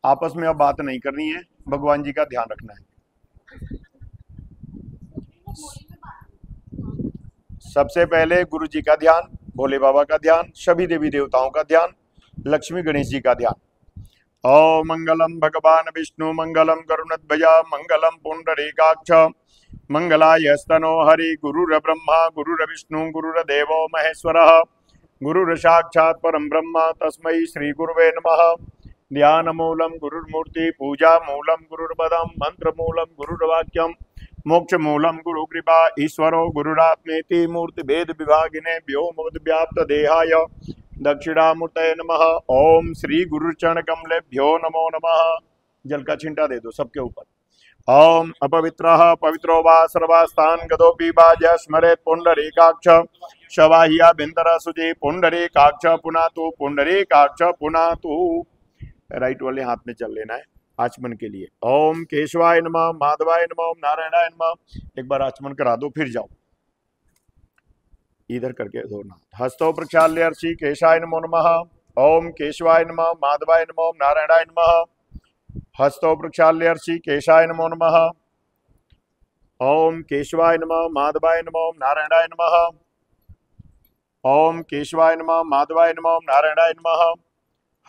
आपस में अब बात नहीं करनी है, भगवान जी का ध्यान रखना है। सबसे पहले गुरु जी का ध्यान, भोले बाबा का ध्यान, सभी देवी देवताओं का ध्यान, लक्ष्मी गणेश जी का ध्यान। ओम मंगलम भगवान विष्णु मंगलम गरुणध्वजा मंगलम पुंडरीकाक्ष मंगलाय स्तनो हरि गुरुर्ब्रह्मा गुरुर्विष्णु गुरुर्देवो महेश्वरः गुरुर् साक्षात् परं ब्रह्म तस्मै श्री गुरुवे नमः। ध्यान मूलम गुरुर्मूर्ति पूजा मूलम गुरुर्पदम मंत्र मूलम गुरुर्वाक्यम मोक्ष मूलम गुरु कृपा ईश्वरो गुरुरात्मेति मूर्ति भेद विभागिने व्योमवद् व्याप्त देहाय दक्षिणामूर्तये नमः। ओम श्री गुरुचरण कमलेभ्यो नमो नमः। जल का छिंटा दे दो सबके ऊपर। ओम अपवित्रः पवित्रो वा सर्वास्तान् गतोऽपि was स्मरेत् Pundarikaksha शवाह्या Binder suji Pundarikaksha पुनातु Pundarikaksha पुनातु। Right वाले हाथ में चल लेना है आचमन के लिए। ओम केशवाय नमः माधवाय नमः नारायणाय नमः। एक बार आचमन करा दो फिर जाओ, इधर करके धोना। हस्तो प्रक्षाल्य अर्षि केशाय नमो नमः। ओम केशवाय नमः माधवाय नमः नारायणाय नमः। हस्तो प्रक्षाल्य अर्षि केशाय नमो नमः। ओम केशवाय नमः माधवाय नमः नारायणाय नमः। ओम केशवाय नमः माधवाय नमः नारायणाय नमः।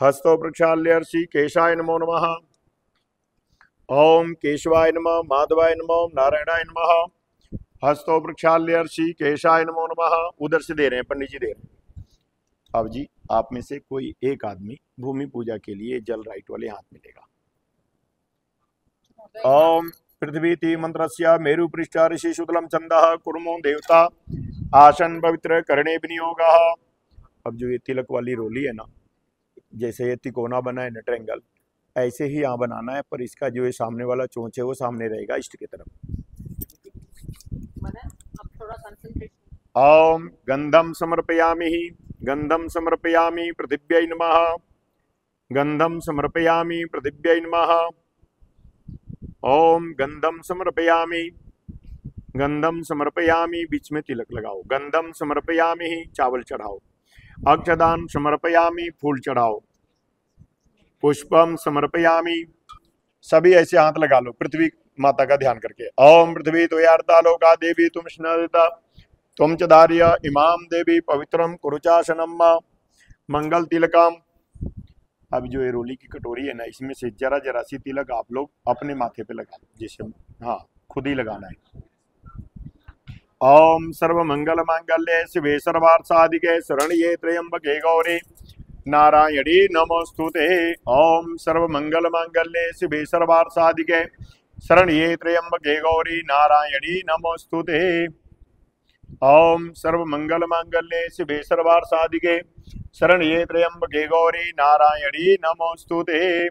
हस्तो प्रक्षाल्य अर्षि केशाय नमो नमः। ओम केशवाय नमः माधवाय नमः नारायणाय नमः। हस्तो प्रक्षाल्य अर्षि केशाय नमो नमः। उधर से दे रहे हैं पंडित जी, दे रहे हैं। अब जी आप में से कोई एक आदमी भूमि पूजा के लिए जल राइट वाले हाथ में लेगा। ओम पृथ्वी मंत्रस्य मेरु पृष्ठ ऋषि शुक्लम चंदः कुर्मो देवता आसन पवित्र करणे विनियोगः। अब जो ये तिलक वाली रोली है ना, जैसे ये तिकोना बना है ना ट्रायंगल, ऐसे ही यहाँ बनाना है, पर इसका जो ये सामने वाला चोंच है वो सामने रहेगा इष्ट की तरफ। ओम गंधम समर्पयामि गंधम समर्पयामि पृथिव्यै नमः। गंधम समर्पयामि पृथिव्यै नमः। ओम गंधम समर्पयामि गंधम समर्पयामि। बीच में तिलक लगाओ। गंधम समर्पयामि चावल चढ़ाओ। अक्षदान समर्पयामि फूल चढ़ाओ। पुष्पम समर्पयामि। सभी ऐसे हाथ लगा लो पृथ्वी माता का ध्यान करके। ओम पृथ्वी त्वयार्ता लोका देवी तुम स्नता तुम च धार्य इमाम देवी पवित्रम कुरुचासनम मंगल तिलकम। अब जो ये रोली की कटोरी है ना, इसमें से जरा जरा सी तिलक आप लोग अपने माथे पे लगा लो, जैसे हाँ खुद ही लगाना है। ओम सर्व मंगल मांगल्ये शिवे सर्वार्थ साधिके शरण्ये त्र्यंबके गौरी नारायणी नमोस्तुते। ओम सर्व मंगल मांगल्ये शिवे सर्वार्थ साधिके शरण्ये त्र्यंबके गौरी नारायणी नमोस्तुते। ओम सर्व मंगल मांगल्ये शिवे सर्वार्थ साधिके शरण्ये त्र्यंबके गौरी नारायणी नमोस्तुते।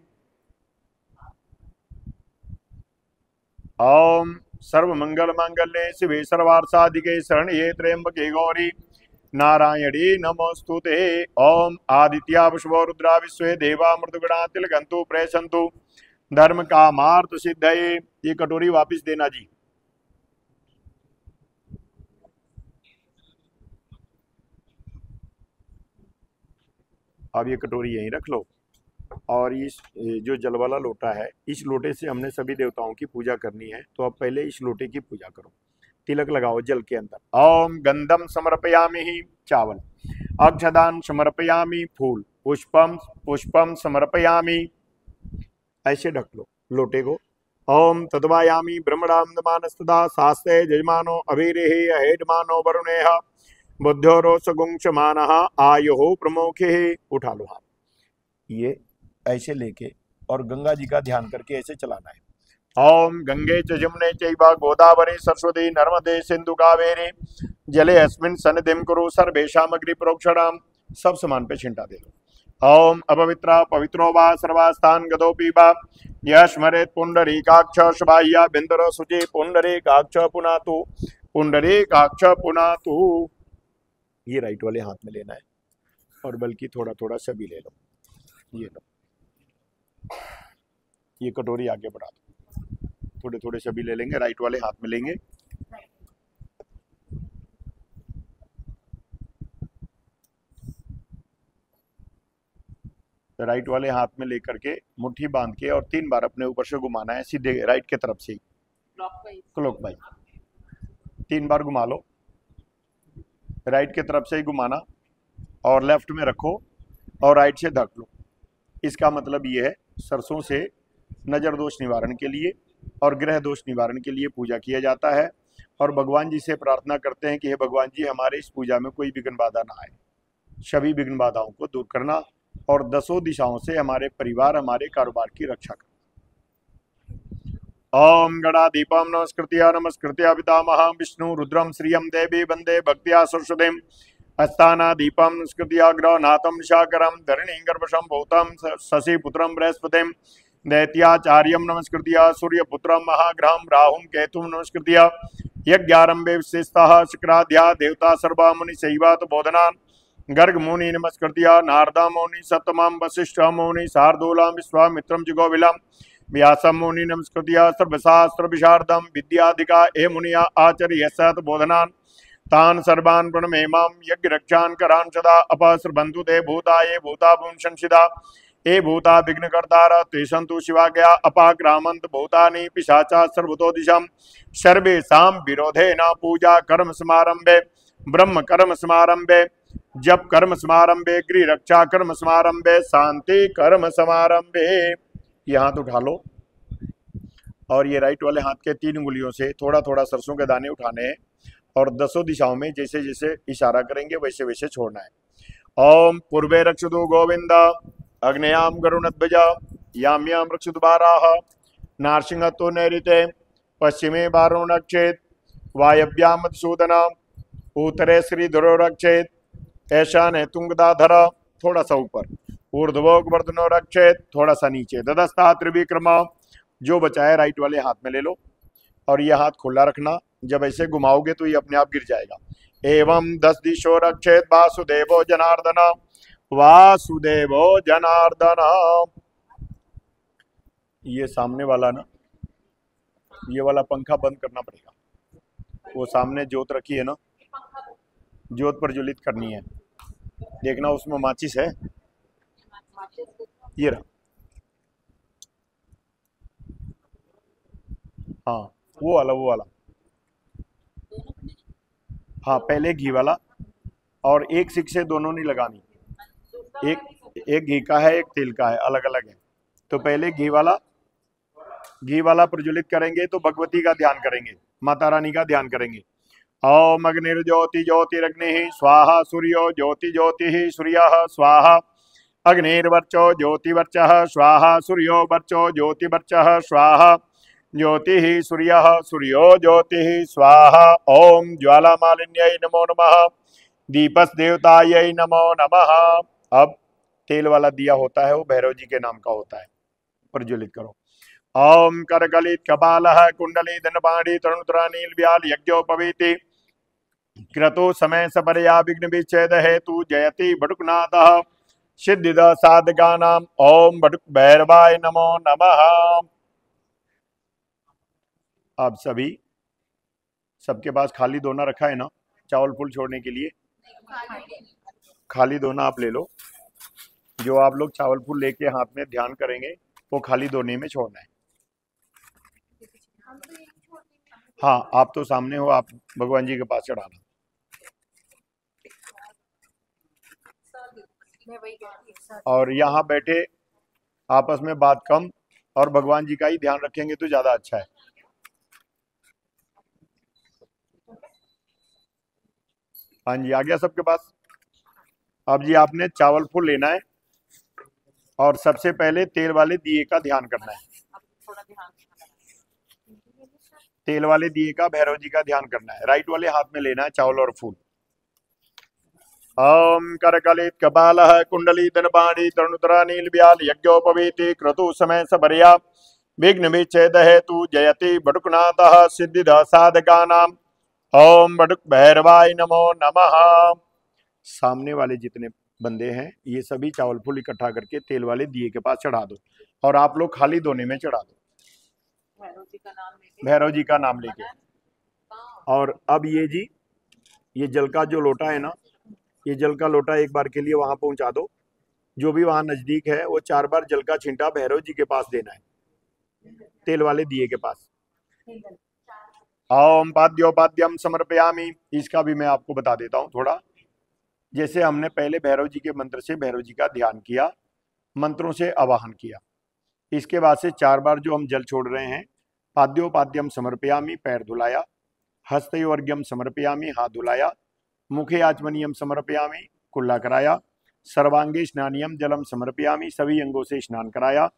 ओम सर्व मंगल मांगल्ये शिवे सर्वार्थ साधिके शरण्ये त्र्यंबके गौरी नारायणी नमोस्तुते। ओम आदित्या वशवो रुद्रा विश्वे देवा मृतगणा तिलकंतु प्रयसंतु धर्म कामार्थ सिद्धये। ये कटोरी वापिस देना जी। अब ये कटोरी यहीं रख लो, और इस जो जल वाला लोटा है, इस लोटे से हमने सभी देवताओं की पूजा करनी है, तो अब पहले इस लोटे की पूजा करो। तिलक लगाओ जल के अंदर। ओम गंधम समर्पयामि चावल। अक्षदान समर्पयामि फूल। पुष्पम पुष्पम समर्पयामि। ऐसे ढक लो लोटे को। ओम तद्वायामि ब्रह्मणामदमानस्तदा शास्ते जजमानो अभिरेहि अहेडमानो वरुणेह बुद्धो रोषगुंक्षमानः आयुः प्रमुखे। उठा लो हाथ, ये ऐसे लेके और गंगा जी का ध्यान करके ऐसे चलाना है। ओम गंगे च जमुने चैव गोदावरी सरस्वती नर्मदे सिंधु कावेरी जले अस्मिन् सन्निधिं कुरु सर्वेषामग्रि प्रोक्षणाम। सब समान पे छिंटा दे दो। ओम अपवित्र पवित्रो वा सर्वास्थान गतोऽपि वा यः स्मरेत् पुंडरीकाक्ष शबाह्या बिंदर सुचि पुंडरीकाक्ष पुनातु पुंडरीकाक्ष पुनातु। ये राइट वाले हाथ में लेना है, और बल्कि थोड़ा थोड़ा सभी ले लो। ये लो, ये कटोरी आगे बढ़ा दो। थोड़े थोड़े सभी ले लेंगे, राइट वाले हाथ में लेंगे। राइट वाले हाथ में लेकर के मुट्ठी बांध के और 3 बार अपने ऊपर से घुमाना है, सीधे राइट की तरफ से ही क्लॉकवाइज 3 बार घुमा लो, राइट की तरफ से ही घुमाना और लेफ्ट में रखो और राइट से ढक लो। इसका मतलब ये है सरसों से नजर दोष निवारण के लिए और ग्रह दोष निवारण के लिए पूजा किया जाता है और भगवान जी से प्रार्थना करते हैं कि हे भगवान जी, हमारे इस पूजा में कोई विघ्न बाधा ना आए, सभी विघ्न बाधाओं को दूर करना और 10 दिशाओं से हमारे परिवार, हमारे कारोबार की रक्षा करना। ओम गणादीपम नमस्कृत्य पितामहं विष्णु रुद्रम श्रियं देवी वंदे भक्त्या सरस्वतीं अस्तानादीपं नमस्कृत्य ग्रहनाथं शाकरं धरणीं गर्भशं भूतं शशिपुत्रं बृहस्पतिं दैत्याचार्यं नमस्कृत्य सूर्यपुत्रं महाग्रहं राहुं केतुं नमस्कृत्य यज्ञारंभे विशेषतः शुक्राध्या देवता सर्वा मुनि शैवात बोधनान् गर्ग मुनि नमस्कृत्य नारदा मुनि सप्तमं वशिष्ठ मुनि शार्दूलं विश्वामित्रं जुगोविलं व्यासं मुनि नमस्कृत्य सर्वशास्त्र विशारदं विद्याधिका ए मुनिया आचर्य सत बोधनान् तान् सर्वान् प्रणमेमां यज्ञ रक्षान् करान् सदा अपसृबन्धु ते भूता ये भूता पुंसंसिदा ए भूता विघ्नकर्तार ते सन्तु शिवाज्ञा अपाक्रामन्त भूतानि पिशाचा सर्वतो दिशं सर्वेषां विरोधेन पूजा कर्म समारंभे ब्रह्म कर्म समारंभे जप कर्म समारंभे गृह रक्षा कर्म समारंभे शांति कर्म समारंभे। ये हाथ उठा लो और ये राइट वाले हाथ के 3 उंगलियों से थोड़ा थोड़ा सरसों के दाने उठाने हैं और 10 दिशाओं में जैसे जैसे इशारा करेंगे वैसे वैसे छोड़ना है। ओम पूर्वे रक्षतु गोविंद अग्नेयाम गरुणध्वज याम्याम रक्षतु बाराह नारसिंहतो नैऋते पश्चिमे वारुण रक्षेत वायव्याम मधुसूदन उत्तरे श्रीधरो रक्षेत ऐसा ने तुंगदाधर थोड़ा सा ऊपर ऊर्ध्वोग वर्धनो रक्षेत थोड़ा सा नीचे ददस्ता त्रिविक्रम। जो बचा है राइट वाले हाथ में ले लो और ये हाथ खुला रखना, जब ऐसे घुमाओगे तो ये अपने आप गिर जाएगा। एवं 10 दिशो रक्षेत वासुदेवो जनार्दन वासुदेवो जनार्दन। ये सामने वाला ना, ये वाला पंखा बंद करना पड़ेगा। वो सामने जोत रखी है ना, जोत प्रज्वलित करनी है, देखना उसमें माचिस है। ये रहा, हाँ वो वाला हाँ पहले घी वाला और एक सिक से दोनों नहीं लगानी, एक घी का है एक तेल का है, अलग अलग है। तो पहले घी वाला प्रज्वलित करेंगे तो भगवती का ध्यान करेंगे, माता रानी का ध्यान करेंगे। ओम अग्निर्ज्योति ज्योतिरग्नि स्वाहा सूर्यो ज्योति ज्योति सूर्यः स्वाहा अग्निर्वर्चो ज्योतिवर्चः स्वाहा सूर्यो वर्चो ज्योतिवर्चः स्वाहा ज्योति सूर्यः सूर्यो ज्योति स्वाहा। ओम ज्वालामालिन्यै नमो नमः दीपस देवतायै नमो नमः। अब तेल वाला दिया होता है वो भैरव जी के नाम का होता है, प्रज्वलित करो। ओम करकलित कपालः कुंडली धनपाणी तरुणतरानील व्याल यज्ञोपवीति क्रतु समय सपरया विघ्न विच्छेद हेतु जयति भटुकनाथः सिद्धिद साधकानां। ओम भटुक भैरवाय नमो नमः। आप सबके पास खाली दोना रखा है ना, चावल फूल छोड़ने के लिए खाली दोना आप ले लो। जो आप लोग चावल फूल लेके हाथ में ध्यान करेंगे वो खाली दोने में छोड़ना है। हाँ आप तो सामने हो, आप भगवान जी के पास चढ़ाना। और यहाँ बैठे आपस में बात कम और भगवान जी का ही ध्यान रखेंगे तो ज्यादा अच्छा है। हाँ जी आ गया सबके पास। अब जी आपने चावल फूल लेना है और सबसे पहले तेल वाले दिए का ध्यान करना है। तेल वाले दिए का भैरव जी का ध्यान करना है। राइट वाले हाथ में लेना है चावल और फूल। ओम करकलित कपालः कुंडली धनपाणी तरुणतरा नील व्याल यज्ञोपवीति क्रतु समय सबरिया विघ्न विच्छेद हेतु जयति भटुकनाथः सिद्धिद साधकानां। ओम भटुक भैरवाय नमो नमः। सामने वाले जितने बंदे हैं ये सभी चावल फूल इकट्ठा करके तेल वाले दिए के पास चढ़ा दो और आप लोग खाली दोने में चढ़ा दो भैरव जी का नाम लेके। और अब ये जी ये जल का जो लोटा है ना, ये जल का लोटा एक बार के लिए वहां पहुंचा दो जो भी वहां नजदीक है वो 4 बार जल का छींटा भैरव जी के पास देना है, तेल वाले दिए के पास। ओम पाद्योपाद्यम समर्पयामि, इसका भी मैं आपको बता देता हूँ थोड़ा। जैसे हमने पहले भैरव जी के मंत्र से भैरव जी का ध्यान किया, मंत्रों से आवाहन किया, इसके बाद से 4 बार जो हम जल छोड़ रहे हैं, पाद्योपाद्यम समर्पयामि पैर धुलाया, हस्तयोर्घ्यम समर्पयामि हाथ धुलाया, मुखे आचमनीयम समर्पयामि कुल्ला कराया, सर्वांगे स्नानियम जलम समर्पयामि सभी अंगों से स्नान कराया,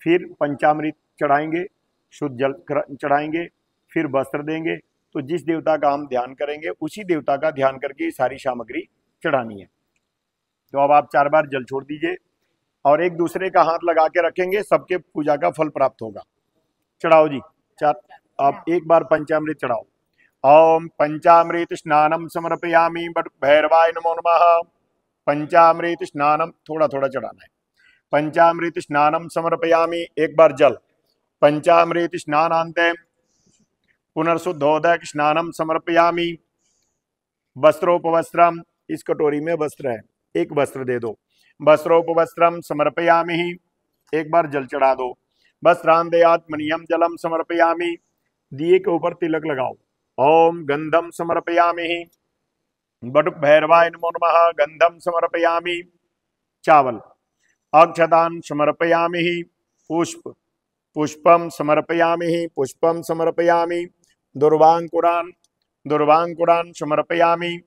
फिर पंचामृत चढ़ाएंगे, शुद्ध जल चढ़ाएंगे, फिर वस्त्र देंगे। तो जिस देवता का हम ध्यान करेंगे उसी देवता का ध्यान करके सारी सामग्री चढ़ानी है। तो अब आप 4 बार जल छोड़ दीजिए और एक दूसरे का हाथ लगा के रखेंगे, सबके पूजा का फल प्राप्त होगा। चढ़ाओ जी, आप एक बार पंचामृत चढ़ाओ। ओम पंचामृत स्नानम समर्पयामि बट भैरवाय नमो नमः। पंचामृत स्नानम थोड़ा थोड़ा चढ़ाना है। पंचामृत स्नानम समर्पयामि, एक बार जल। पंचामृत स्नानान्ते पुनर्शुद्धोदक स्नानम समर्पयामि। वस्त्रोपवस्त्रम, इस कटोरी में वस्त्र है, एक वस्त्र दे दो। वस्त्रोपवस्त्रम समर्पयामि, एक बार जल चढ़ा दो। वस्त्रांदयात मनियम जलम समर्पयामि, दिए के ऊपर तिलक लगाओ। ओम गंधम समर्पयामि, बटुक भैरवाय नमो नमः गंधम समर्पयामि। चावल। अक्षतान समर्पयामि, पुष्प। पुष्पम समर्पयामि, पुष्पम समर्पयामि। दुर्वांकुरान, दुर्वांकुरान समर्पयामि।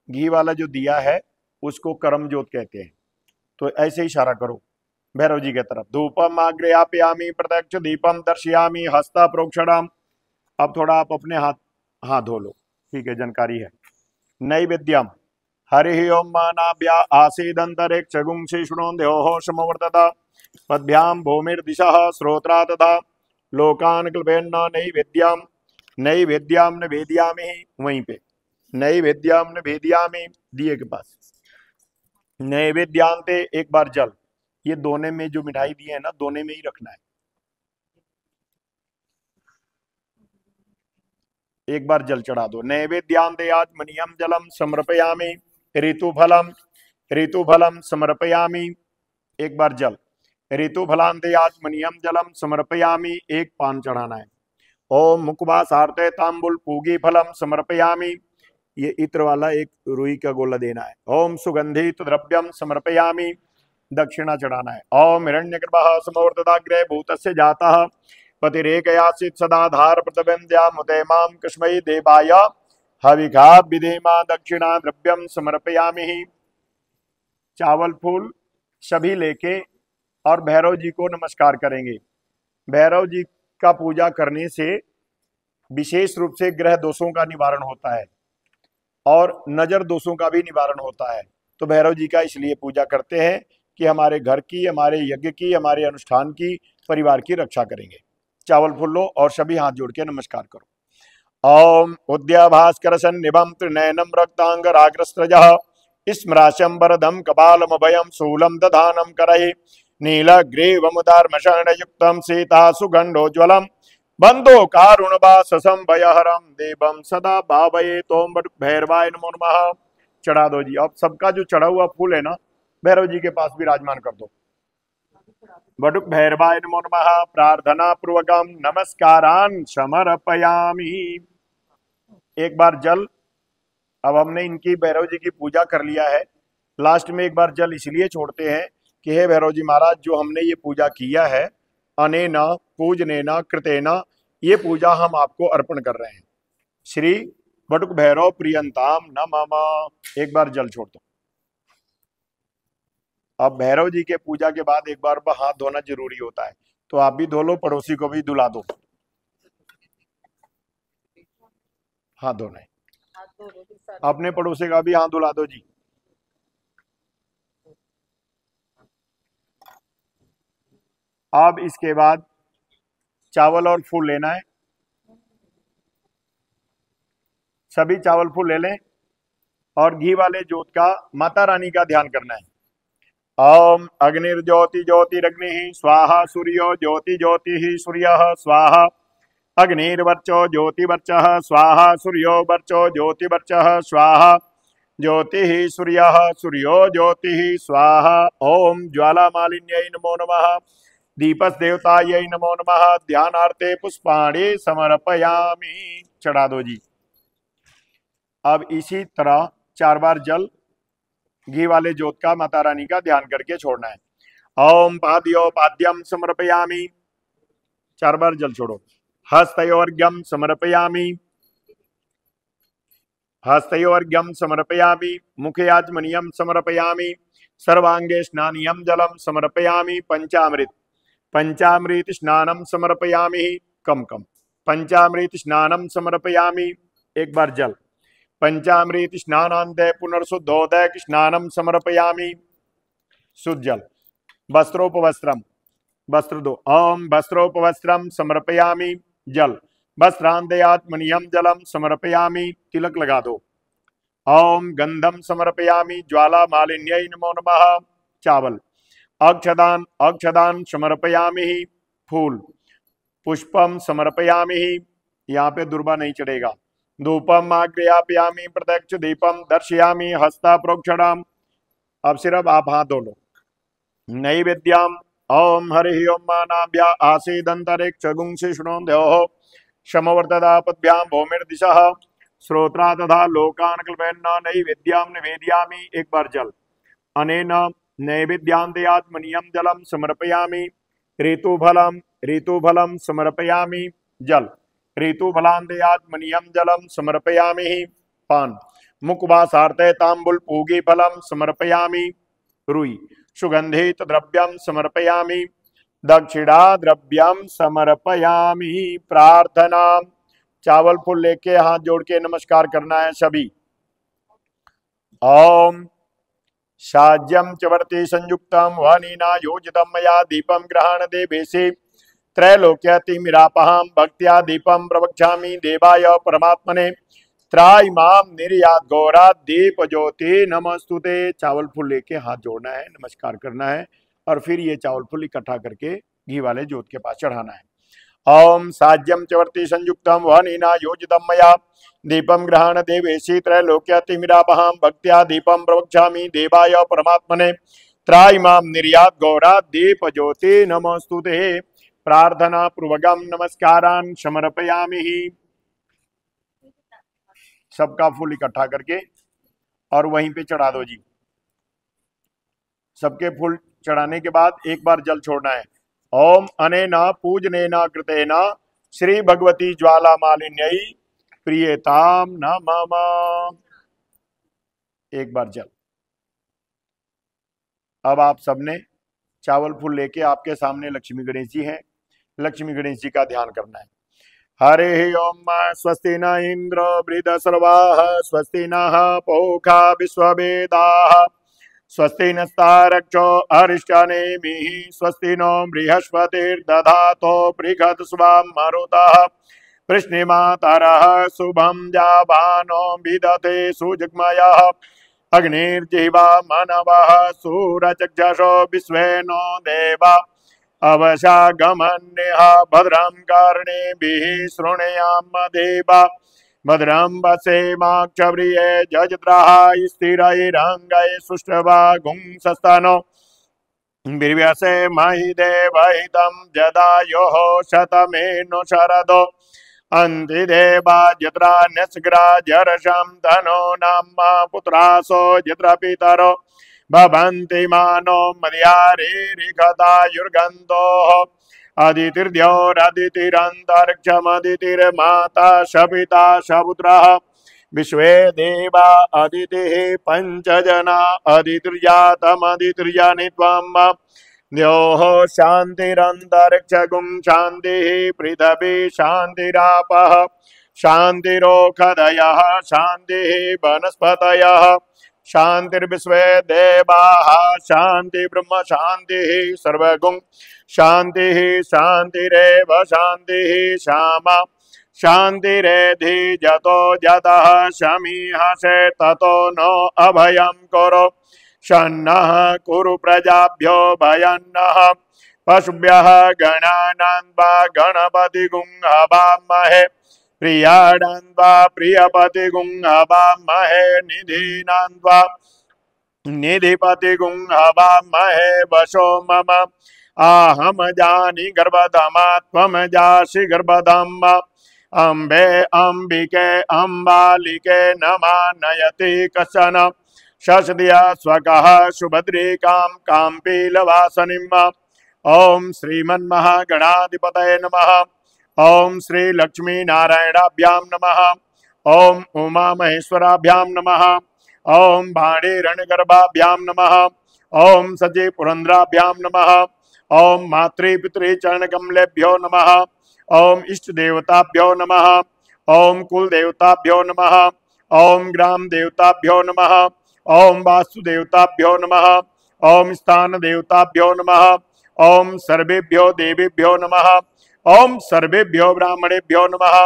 घी वाला जो दिया है उसको करम ज्योत कहते हैं, तो ऐसे इशारा करो भैरव जी की तरफ। धूपम आग्रयापयामि, प्रत्यक्ष दीपम दर्शयामि, हस्ता प्रोक्षणम। अब थोड़ा आप अपने हाथ धो लो, ठीक है, जानकारी है। नैवेद्यम हरि ओम मानाभ्या आसीदंतरिक्ष गुंसि शुणोन्देहो समवर्तता पद्भ्याम भूमिर्दिशः श्रोत्रा तथा लोकान क्लपेन्न नैवेद्यम। नैवेद्यम निवेदयामि, वहीं पे नैवेद्यम निवेदयामि दिए के पास। नैवेद्यांते एक बार जल, ये दोने में जो मिठाई दी है ना, दोने में ही रखना है। एक बार जल चढ़ा दो। नैवेद्यांते आज मनियम जलम समर्पयामि। ऋतुफलम, ऋतुफलम समर्पयामि, एक बार जल। ऋतुफलांते आज मनियम जलम समर्पयामि, एक पान चढ़ाना है। ओम मुखवासार्थे तांबुल पूगी फलम समर्पयामि, ये इत्र वाला एक रुई का गोला देना है। ओम सुगंधित द्रव्यम समर्पयामि, दक्षिणा चढ़ाना है। ओम हिरण्यगर्भः समवर्तदाग्रे भूतस्य जातः पतिरेकयासित सदाधार प्रतिबंध्या मुदे माम कस्मै देवाय हविखा विधेमा दक्षिणा द्रव्यम समर्पयामि। चावल फूल सभी लेके और भैरव जी को नमस्कार करेंगे। भैरव जी का पूजा करने से विशेष रूप से ग्रह दोषों का निवारण होता है और नजर दोषों का भी निवारण होता है। तो भैरव जी का इसलिए पूजा करते हैं कि हमारे घर की, हमारे यज्ञ की, हमारे अनुष्ठान की, परिवार की रक्षा करेंगे। चावल फूल लो और सभी हाथ जोड़ के नमस्कार करो। ओम उद्याभास्कर सन्निभम त्रिनयनम रक्तांगराग्रस्त्रजः स्मराशम वरदम कपालमभयम शूलम दधानम करहि नीलग्रीवमुदार्मशरणयुक्तम सीता सुगंधोज्वलम बंधो कारुणवाससं भयहरम देवम सदा भावये तोम भैरवाय नमो नमः। चढ़ा दो जी। अब सबका जो चढ़ा हुआ फूल है ना, भैरव जी के पास विराजमान कर दो। बटुक भैरवाय नमो नमः प्रार्थना पूर्वकम नमस्कारान समर्पयामि, एक बार जल। अब हमने इनकी भैरव जी की पूजा कर लिया है, लास्ट में एक बार जल इसलिए छोड़ते हैं कि हे भैरव जी महाराज, जो हमने ये पूजा किया है अनेना पूजनेना कृतेना, ये पूजा हम आपको अर्पण कर रहे हैं। श्री बटुक भैरव प्रियंताम नमः, एक बार जल छोड़ दो। अब भैरव जी के पूजा के बाद एक बार हाथ धोना जरूरी होता है, तो आप भी धो लो, पड़ोसी को भी धुला दो। हाथ धोना है, अपने पड़ोसी का भी हाथ धुला दो जी। अब इसके बाद चावल और फूल लेना है, सभी चावल फूल ले लें और घी वाले जोत का माता रानी का ध्यान करना है। ओम अग्निर्ज्योति ज्योतिरग्नि स्वाहा सूर्यो ज्योति ज्योति सूर्य स्वाहा अग्निर्वर्चो ज्योतिवर्चः स्वाहा सूर्यो वर्चो ज्योतिवर्चः स्वाहा ज्योतिः सूर्यः सूर्यो ज्योतिः स्वाहा। ओम ज्वालामालिन्यै नमो नमः। दीपस्देवतायै नमो नमः। ध्यानार्थे पुष्पाणि समर्पयामि। चढ़ा दो जी। अब इसी तरह 4 बार जल घी वाले जोत का माता रानी का ध्यान करके छोड़ना है। ओम पाद्योपाद्यम समर्पयामि। 4 बार जल छोड़ो। हस्तयोर्घ्यम समर्पयामि। हस्तयोर्घ्यम समर्पयामि। मुखे आचमनीयम समर्पयामि। सर्वांगे स्नानियम जलम समर्पयामि। पंचामृत पंचामृत स्नानम समर्पयामि। कम कम पंचामृत स्नानम समर्पयामि। एक बार जल। पंचामृत स्नानान्ते पुनर्शुद्धोदक स्नानम समर्पयामि। शुद्ध जल। वस्त्रोपवस्त्रम वस्त्र दो। ओम वस्त्रोपवस्त्रम समर्पयामि। जल। वस्त्रांतयात्मनियम जलम समर्पयामि। तिलक लगा दो। ओम गंधम समर्पयामि। ज्वाला मालिन्यै नमो नमः। चावल। अक्षदान अक्षदान समर्पयामि। फूल। पुष्पम समर्पयामि। यहाँ पे दुर्बा नहीं चढ़ेगा। धूपम आग्रयापयामि। प्रत्यक्ष दीपम दर्शयामि। हस्ता प्रोक्षणाम। अब सिर्फ आप हाथ धो लो। नैवेद्याम। ओम हरि ओम मानाभ्या आसीदंतरिक्ष गुंसिष्णोन्द्योः समवर्तदा पद्भ्यां भौमिर्दिशः श्रोत्रा तथा लोकान् कल्पयन्ना नैवेद्याम निवेदयामि। एक बार जल। अनेन नैवेद्यान्त्यात्मनीयं जलम समर्पयामि। ऋतुफलम समर्पयामि। जल। ऋतुफलान्त्यात्मनीयं जलम समर्पयामि। पान। मुखवासार्थे तांबुल पूगी फलम समर्पयामि। रुई। सुगंधित द्रव्यम समर्पयामि। दक्षिणा द्रव्यम समर्पयामि। प्रार्थना। चावल फूल लेके हाथ जोड़ के नमस्कार करना है सभी। ओम साज्यम चवर्ति संयुक्तम वनीना योजितम मया दीपम ग्रहण देवेशे त्रैलोक्यतिमिरापहां भक्त्या दीपम प्रवक्ष्यामि देवाय परमात्मने त्राइमाम निर्यात गौरा दीप ज्योति नमस्तुते। चावल फूल लेके हाथ जोड़ना है, नमस्कार करना है और फिर ये चावल फूल इकट्ठा करके घी वाले जोत के पास चढ़ाना है। ओम साज्यम चवर्ति संयुक्तम वनीना योजितम मया दीपम ग्रहण देवेशी त्रैलोक्यतिमिरापहां भक्त्या दीपम प्रवक्ष्यामि देवाय परमात्मने त्राइमाम निर्यात गौरा दीप ज्योति नमस्तुते। प्रार्थना पूर्वकम नमस्कारान् समर्पयामि। सबका फूल इकट्ठा करके और वहीं पे चढ़ा दो जी। सबके फूल चढ़ाने के बाद एक बार जल छोड़ना है। ओम अनेन पूजनेन कृतेन श्री भगवती ज्वाला मालिन्यै प्रियताम नमः। एक बार जल। अब आप सबने चावल फूल लेके आपके सामने लक्ष्मी गणेश जी हैं, लक्ष्मी गणेश जी का ध्यान करना है। हरे ओम स्वस्ति न इंद्र वृद्धसर्वाः स्वस्ति नः पूषा विश्ववेदाः स्वस्ति नस्तारक्षो अरिष्टनेमिः स्वस्ति नो बृहस्पतिर्दधातो बृहत्स्वां मरुतः वृष्णिमातरः शुभं जावानो विदते सुजग्मयः अग्निर्जिह्वा मनवः सूरचक्षुषो विश्वेनो देवा अवशागमन्यः भद्रं कर्णेभिः शृणुयाम देवा भद्रं वसेमाक्षप्रिये जजत्राः स्थिरैरङ्गैः सुष्ठुवागुंसस्तनो वीर्यसे महि देवहितं जदायुः शतमेनु शरदो अन्तिदेवा जत्रा निस्ग्रा जरशं तनो नाम पुत्रासो जत्र पितरो भवन्ति मानो मद्यारेरिखतायुर्गन्धोः अदितिर्द्योरदितिरन्तरिक्षमदितिर्माता शपिता सपुत्रः विश्वे देवा अदितिः पञ्चजना अदितिर्जातमदितिर्जनि त्वम् द्योः शान्तिरन्तरिक्षगुं शान्तिः पृथिवी शान्तिरापः शान्तिरोषधयः शान्तिः वनस्पतयः शान्तिर्विश्वे देवाः शान्ति ब्रह्म शान्तिः सर्वगुं शान्तिः शान्तिरेव शान्तिः श्यामा शान्तिरेधि जतो जतः शमीहसे ततो नो अभयं कुरु शन्नः कुरु प्रजाभ्यो भयन्नः पशुभ्यः गणानां वा गणपतिगुं हवामहे प्रियाणान्वा प्रियपति गुंहवामहे निधीनान्वा निधिपति गुंहवामहे वशो मम आहम जानी गर्भधमा त्वम जासि गर्भधम अम्बे अम्बिके अम्बालिके नमा नयति कशन शशदिया स्वकः सुभद्रिकां काम्पीलवासनिम् ओम श्रीमन्महागणाधिपतये नमः। ओम श्री लक्ष्मी नारायणाभ्यां नमः। ओम उमा महेश्वराभ्यां नमः। ओम भाणीरणगर्भाभ्यां नमः। ओम सची पुरंद्राभ्यां नमः। ओम मातृपितृचरणकमलेभ्यो नमः। ओम इष्ट देवताभ्यो नमः। ओम कुल देवताभ्यो नमः। ओम ग्राम देवताभ्यो नमः। ओम वास्तु देवताभ्यो नमः। ओम स्थान देवताभ्यो नमः। ओम सर्वेभ्यो देवीभ्यो नमः। ओम सर्वेभ्यो ब्राह्मणेभ्यो नमः।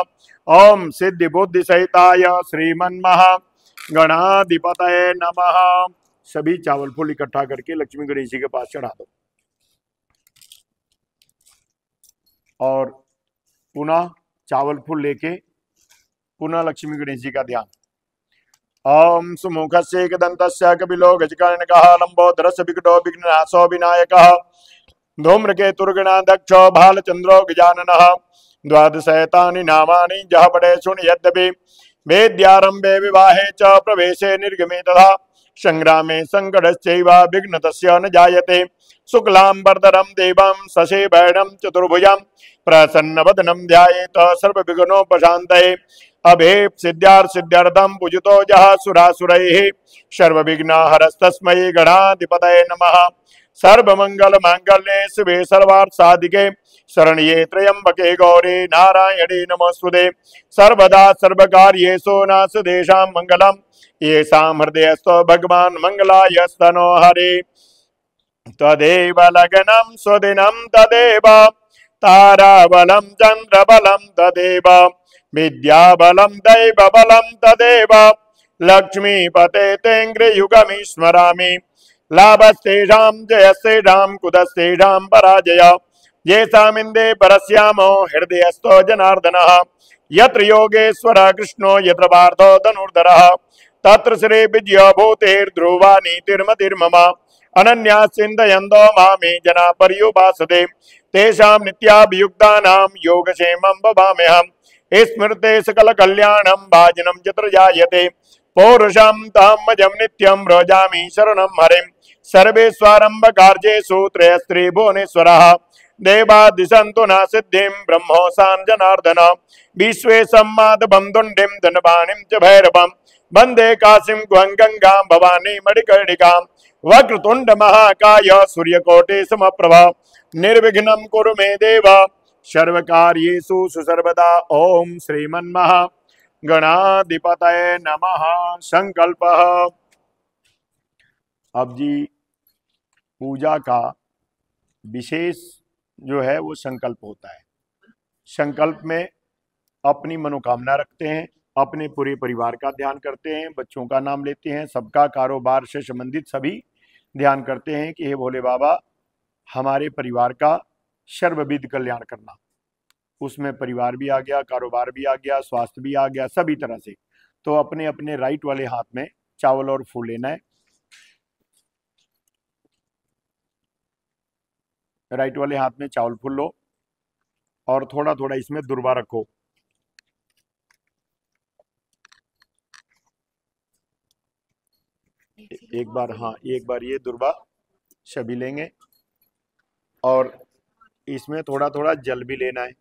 ओम सिद्धि बुद्धि सहिताय श्रीमन्महा गणाधिपतये नमः। सभी चावल फूल इकट्ठा करके लक्ष्मी गणेश जी के पास चढ़ा दो और पुनः चावल फूल लेके पुनः लक्ष्मी गणेश जी का ध्यान। ओम सुमुखस्य एकदन्तस्य कपिलो गजकर्णकः लंबोदरस्य विकटो विघ्ननाशो विनायकः धूम्रकेतुर्गणाध्यक्षो भालचंद्रो गजाननः द्वादशैतानि नामानि जह पठे शृणु यद्यपि वेद्यारंभे विवाहे च प्रवेशे निर्गमे तथा संग्रामे संकटश्चैव विघ्नतस्य न जायते शुक्लांबरधरं देवं शशिवर्णं चतुर्भुजं प्रसन्नवदनं ध्यायेत सर्वविघ्नोपशान्तये अभीप्सिद्ध्यार्थसिद्ध्यर्थं पूजितो यः सुरासुरैः सर्वविघ्नहरस्तस्मै गणाधिपतये नमः। सर्वमंगल मांगल्ये शिवे सर्वार्थ साधिके शरण्ये त्र्यंबके गौरी नारायणे नमोस्तुते सर्वदा सर्वकार्येषु नास्तेषां मंगलम् येषां हृदयस्थो भगवान् मंगलायस्तनो हरे तदेव लग्नं सुदिनं तदेव ताराबलं चन्द्रबलं तदेव विद्याबलं दैवबलं तदेव लक्ष्मीपते तेङ्ग्रियुगं स्मरामि लाभस्तेषां जयस्तेषां कुतस्तेषां पराजय येषामिन्दे परस्यामो हृदयस्थो जनार्दनः यत्र योगेश्वर कृष्णो यत्र पार्थो धनुर्धरः तत्र श्री विजयो भूतेर्ध्रुवा नीतिर्मतिर्मम अनन्या चिन्तयन्तो मामे जना पर्युपासते तेषां नित्याभियुक्तानां योगक्षेमं भवाम्यहम् स्मृते सकल कल्याणं भाजनं यत्र जायते पौरुषं तमजं नित्यं व्रजामि शरणं हरिं सर्वेष्वारंभ कार्जेषु त्रयस्त्री भुवनेश्वरः देवादिशन्तु न सिद्धिं ब्रह्मोऽसान् जनार्दन विश्वेशं माधवं दुण्डिं धनवाणीं च भैरवं वन्दे काशीं गुहं गंगां भवानी मणिकर्णिकां वक्रतुण्ड महाकाय सूर्यकोटि समप्रभा निर्विघ्नं कुरु मे देव सर्वकार्येषु सुसर्वदा। ओम श्रीमन्महा गणाधिपतये नमः। संकल्प। अब जी पूजा का विशेष जो है वो संकल्प होता है। संकल्प में अपनी मनोकामना रखते हैं, अपने पूरे परिवार का ध्यान करते हैं, बच्चों का नाम लेते हैं, सबका कारोबार से संबंधित सभी ध्यान करते हैं कि हे भोले बाबा हमारे परिवार का सर्वविध कल्याण करना। उसमें परिवार भी आ गया, कारोबार भी आ गया, स्वास्थ्य भी आ गया, सभी तरह से। तो अपने अपने राइट वाले हाथ में चावल और फूल लेना है। राइट वाले हाथ में चावल फूल लो और थोड़ा थोड़ा इसमें दुर्वा रखो। एक बार, हाँ एक बार ये दुर्वा सभी लेंगे और इसमें थोड़ा थोड़ा जल भी लेना है।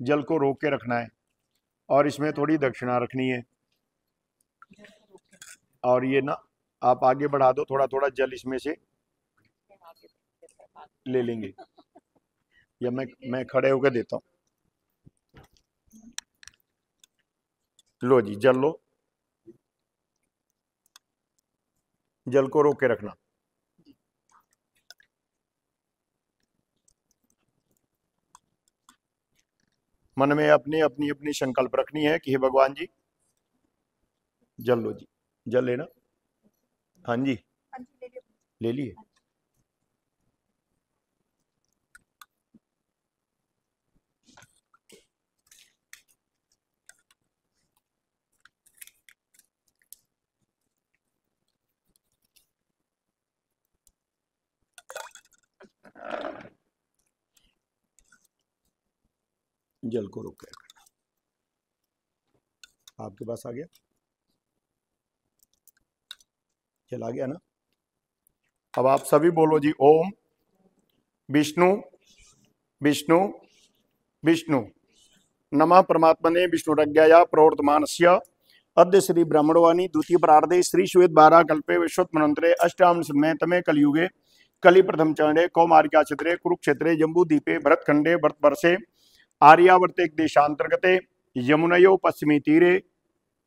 जल को रोक के रखना है और इसमें थोड़ी दक्षिणा रखनी है। और ये ना आप आगे बढ़ा दो, थोड़ा थोड़ा जल इसमें से ले लेंगे या मैं खड़े होकर देता हूँ। लो जी जल लो, जल को रोक के रखना। मन में अपनी अपनी अपनी संकल्प रखनी है कि हे भगवान जी जल लो जी, जल लेना। हाँ जी ले लिए। जल को रोक करना। आपके पास आ गया, चला गया ना। अब आप सभी बोलो जी, ओम विष्णु विष्णु विष्णु नमः परमात्मने विष्णुरज्ञया प्रवर्तमानस्य अद्य श्री ब्राह्मणवाणी द्वितीय प्रार्धे श्री श्वेत 12 कल्पे विश्वत्मनंतरे अष्टाम समय तमे कलयुगे कलि प्रथम चरणे कौमारिका क्षेत्रे कुरुक्षेत्रे जम्बूद्वीपे भरतखंडे भरतवर्षे आर्यावर्ते देशांतर्गते यमुनयो पश्चिमी तीरे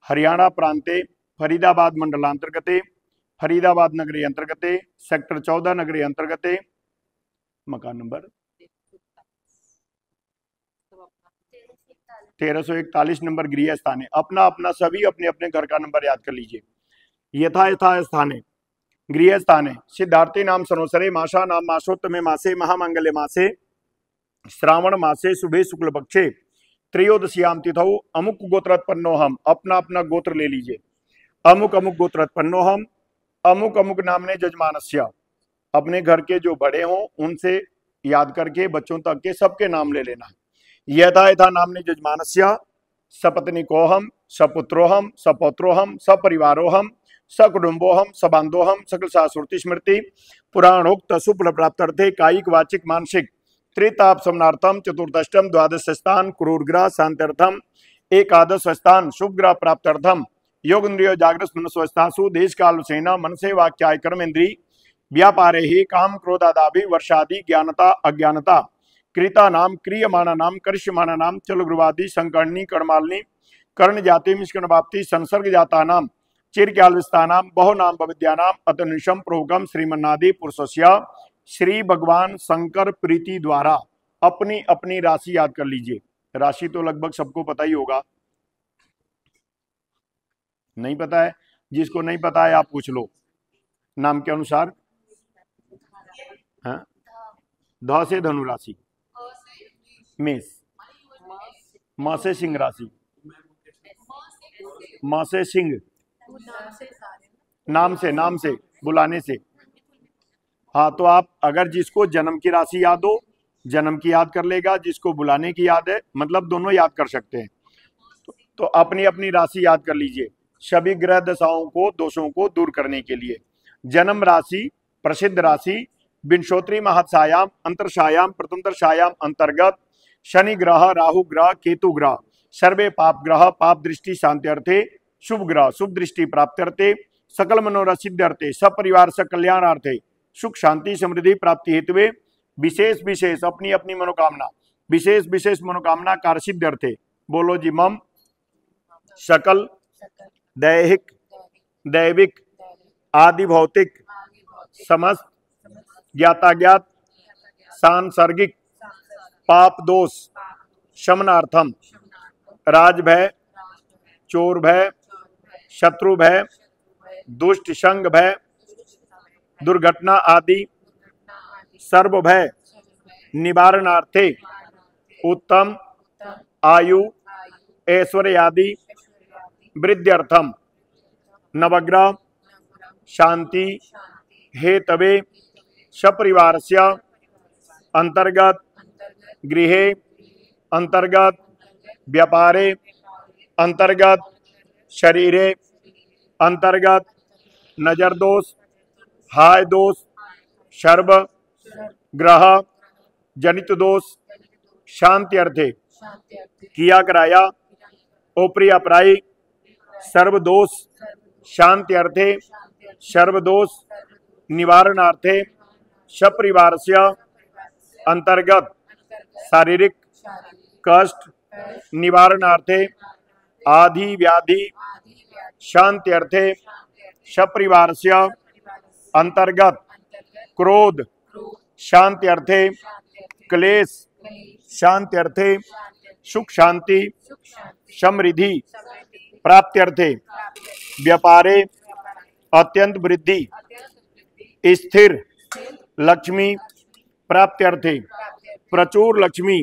हरियाणा प्रांते फरीदाबाद मंडलांतर्गते फरीदाबाद नगरी अंतर्गते सेक्टर 14 नगरी अंतर्गते मकान नंबर 1341 नंबर गृह स्थाने। अपना अपना सभी अपने अपने घर का नंबर याद कर लीजिए। यथा यथा स्थाने गृह स्थाने सिद्धार्थी नाम संवत्सरे मासा नाम मासोत्तमे मासे महामंगले मासे श्रावण मासे शुभे शुक्ल पक्षे त्रयोदश्याम तिथौ अमुक गोत्रोत्पन्नो हम। अपना अपना गोत्र ले लीजिए। अमुक अमुक गोत्रोत्पन्नो हम अमुक अमुक नामने जजमानस्य। अपने घर के जो बड़े हों उनसे याद करके बच्चों तक के सबके नाम ले लेना। यथा यथा नामने जजमानस्य सपत्नीकोहम सपुत्रोहम सपौत्रोहम सपरिवारोहम सकुटुंबोहम सबांधोहम सकल शाश्रुति स्मृति पुराणोक्त सुफल प्राप्त्यर्थे कायिक वाचिक मानसिक त्रिताप समनार्थम चतुर्दष्टम द्वादश स्थान क्रूरग्रह शांत्यर्थम एकादश स्थान शुभग्रह प्राप्त्यर्थम योग इंद्रिय जागृत मनस्वस्थासु देश काल सेना मन से वाक्याय कर्मेंद्री व्यापारे ही काम क्रोधादाभि वर्षादि ज्ञानता अज्ञानता कृता नाम क्रियमाणा नाम करिष्यमाणा नाम चलगृवादि संकर्णी कर्मालिनी कर्ण जाति मिश्कर्ण वाप्ति संसर्ग जाता नाम चिरकालविस्तानाम बहु नाम भविद्यानाम अतनिशम प्रोगम श्रीमन्नादि पुरुषस्य श्री भगवान शंकर प्रीति द्वारा अपनी अपनी राशि याद कर लीजिए। राशि तो लगभग सबको पता ही होगा, नहीं पता है? जिसको नहीं पता है आप पूछ लो। नाम के अनुसार हाँ, ध से धनु राशि, मेष, म से सिंह राशि, म से सिंह, नाम से बुलाने से। हाँ, तो आप अगर जिसको जन्म की राशि याद हो जन्म की याद कर लेगा, जिसको बुलाने की याद है मतलब दोनों याद कर सकते हैं। तो अपनी अपनी राशि याद कर लीजिए सभी ग्रह दशाओं को दोषों को दूर करने के लिए। जन्म राशि प्रसिद्ध राशि विंशोत्तरी महत्सायाम अंतरशायाम प्रतंत्रशायाम अंतर्गत शनि ग्रह राहु ग्रह केतु ग्रह सर्वे पाप ग्रह पाप दृष्टि शांत्यर्थे शुभ ग्रह शुभ दृष्टि प्राप्त्यर्थे सकल मनोरथ सिद्ध्यर्थे सपरिवार सकल्याणार्थे सुख शांति समृद्धि प्राप्ति हेतुवे विशेष विशेष अपनी अपनी मनोकामना विशेष विशेष मनोकामना कार्य सिद्ध्यर्थे। बोलो जी मम सकल दैहिक दैविक आदि भौतिक समस्त ज्ञाताज्ञात सांसर्गिक पाप दोष शमनार्थम राजभय चोर भय शत्रु भय दुष्ट संग भय दुर्घटना आदि सर्व भय निवारणार्थे उत्तम आयु ऐश्वर्य आदि वृद्ध्यर्थम नवग्रह शांति हेतवे सपरिवारस्य अंतर्गत गृहे अंतर्गत व्यापारे अंतर्गत शरीरे अंतर्गत नजर दोष हाय दोष सर्व ग्रह जनित दोष शांति अर्थे किया कराया ओपरी अपराई सर्व दोष शांति अर्थे सर्व दोष निवारणार्थे सपरिवार से अंतर्गत शारीरिक कष्ट निवारणार्थे आदि व्याधि शांति अर्थे सपरिवार से अंतर्गत क्रोध शांति अर्थे क्लेश शांति अर्थे सुख शांति समृद्धि प्राप्त्यर्थे व्यापारे अत्यंत वृद्धि स्थिर लक्ष्मी प्राप्त्यर्थे प्रचुर लक्ष्मी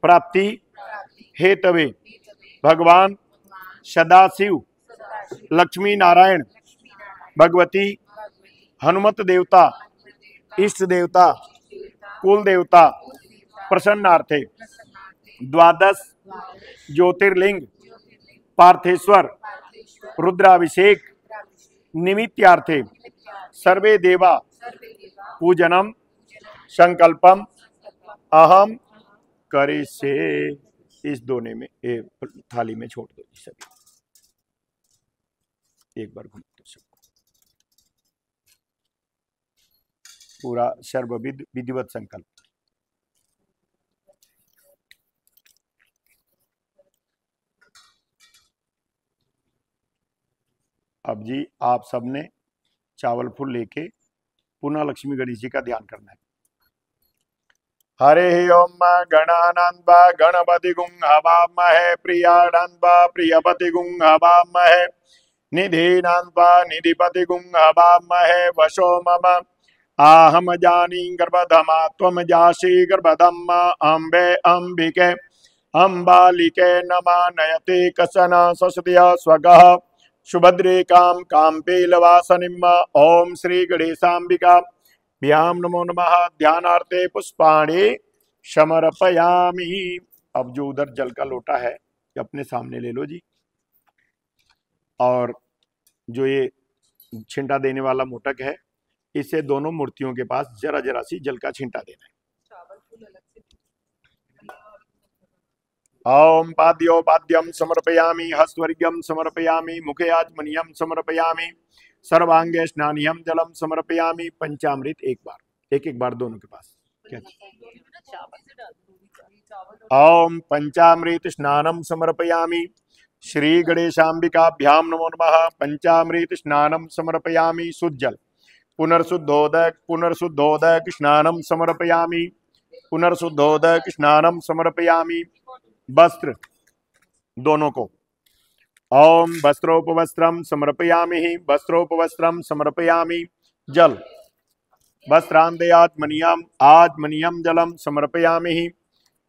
प्राप्ति हेतवे भगवान सदाशिव लक्ष्मी नारायण भगवती हनुमत देवता इष्ट देवता कुल देवता प्रसन्नार्थे द्वादश ज्योतिर्लिंग पार्थेश्वर रुद्राभिषेक निमित्यार्थे सर्वे देवा पूजनम संकल्पम अहम करिष्ये। इस दोने में थाली में छोड़ दो सभी, एक बार घूम दो सबको। पूरा सर्वविद विधिवत संकल्प। अब जी आप सबने चावल फूल लेके पुनः लक्ष्मी गणेश जी का ध्यान करना है। हरे ओम गणानान्वा गणपति गुं हवामहे प्रियाणान्वा प्रियपति गुं हवामहे निधीनान्वा निधिपति गुं हवामहे वशो मम आहम जानी गर्भधमा त्वम जासी गर्भधम्मा अम्बे अम्बिके अम्बालिके नमा नयते कसन सस्त्य स्वगः सुभद्रेकां काम्पेलवासनिम्। ओम श्री गणेशाम्बिका भ्याम नमो नमः। ध्यानार्थे पुष्पाणि समर्पयामि। अब जो उधर जल का लोटा है ये अपने सामने ले लो जी, और जो ये छिंटा देने वाला मोटक है इसे दोनों मूर्तियों के पास जरा जरा सी जल का छिंटा देना है। ओम पाद्योपाद्यम समर्पयामि हस्तवर्ग्यम समर्पयामि मुखे आचमनीयम समर्पयामि सर्वांगे स्नानियम जलम समर्पयामि। पंचामृत एक बार दोनों के पास क्या। ओम पंचामृत स्नानम समर्पयामि श्री गणेशाम्बिकाभ्याम नमो नमः। पंचामृत स्नानम समर्पयामि सुज्जल पुनर्शुद्धोदक स्नानम समर्पयामि पुनर्शुद्धोदक स्नानम समर्पयामि। वस्त्र दोनों को ओम वस्त्रोपवस्त्रम समर्पयामि वस्त्रोपवस्त्रम समर्पयामि। जल वस्त्रांते आचमनीयम जलम समर्पयामि।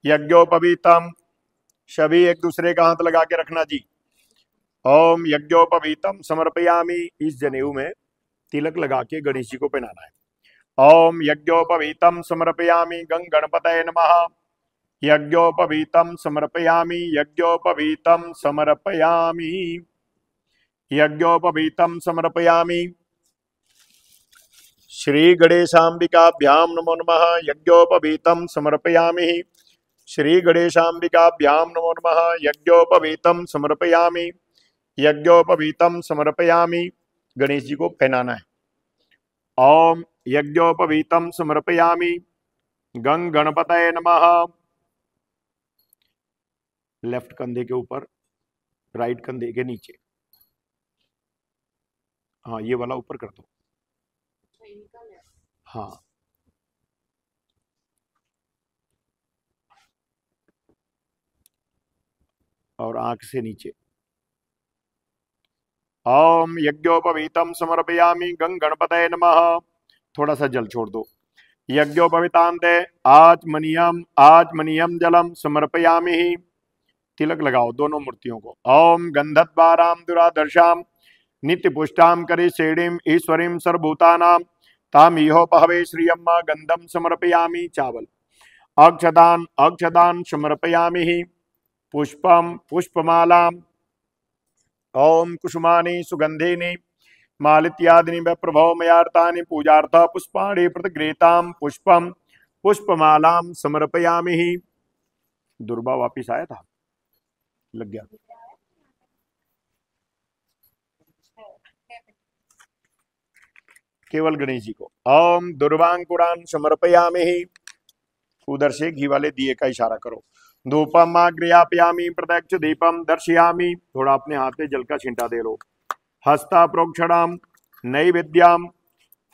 यज्ञोपवीतम सभी एक दूसरे का हाथ लगा के रखना जी। ओम यज्ञोपवीतम समर्पयामि। इस जनेऊ में तिलक लगा के गणेश जी को पहनाना है। ओम यज्ञोपवीतम समर्पयामि गं गणपतये नमः। यज्ञोपवीतम समर्पयामि यज्ञोपवीतम समर्पयामि यज्ञोपवीतम समर्पयामि। श्री गणेशाम्बिकाभ्याम नमो नमः। यज्ञोपवीतम समर्पयामि श्री गणेशाम्बिकाभ्याम नमो नमः। यज्ञोपवीतम समर्पयामि यज्ञोपवीतम समर्पयामि। गणेश जी को पहनाना है। ओम यज्ञोपवीतम समर्पयामि गं गणपतये नमः। लेफ्ट कंधे के ऊपर, राइट कंधे के नीचे, हाँ ये वाला ऊपर कर दो, हाँ और आंख से नीचे। ओम यज्ञोपवीतम समर्पयामि गं गणपतये नमः। थोड़ा सा जल छोड़ दो। यज्ञोपवीतांते आचमनीयम जलम समर्पयामि। तिलक लगाओ दोनों मूर्तियों को। ओम गंधद्वारां दुरादर्शाम नित्य पुष्टाम करे शेणीम ईश्वरीम सर्वभूतानां ताम इहोपहवे श्रियम्मा गंधम समर्पयामि। चावल अक्षदान समर्पयामि। पुष्पम पुष्पमालाम। ओम कुसुमानि सुगंधिनी मालित्यादिनी व प्रभव मयार्तानि पूजार्थ पुष्पाणि प्रतिगृहीताम पुष्पम पुष्पमालाम समर्पयामि। दुर्बा वापिस आया था, लग गया। केवल गणेश जी को। ओम दुर्वांकुरान समर्पयामि। उधर से घी वाले दिए का इशारा करो। धूपम आग्रयापयामि प्रत्यक्ष दीपम दर्शयामि। थोड़ा अपने हाथ में जल का छिंटा दे लो। हस्ता प्रोक्षणाम नैवेद्याम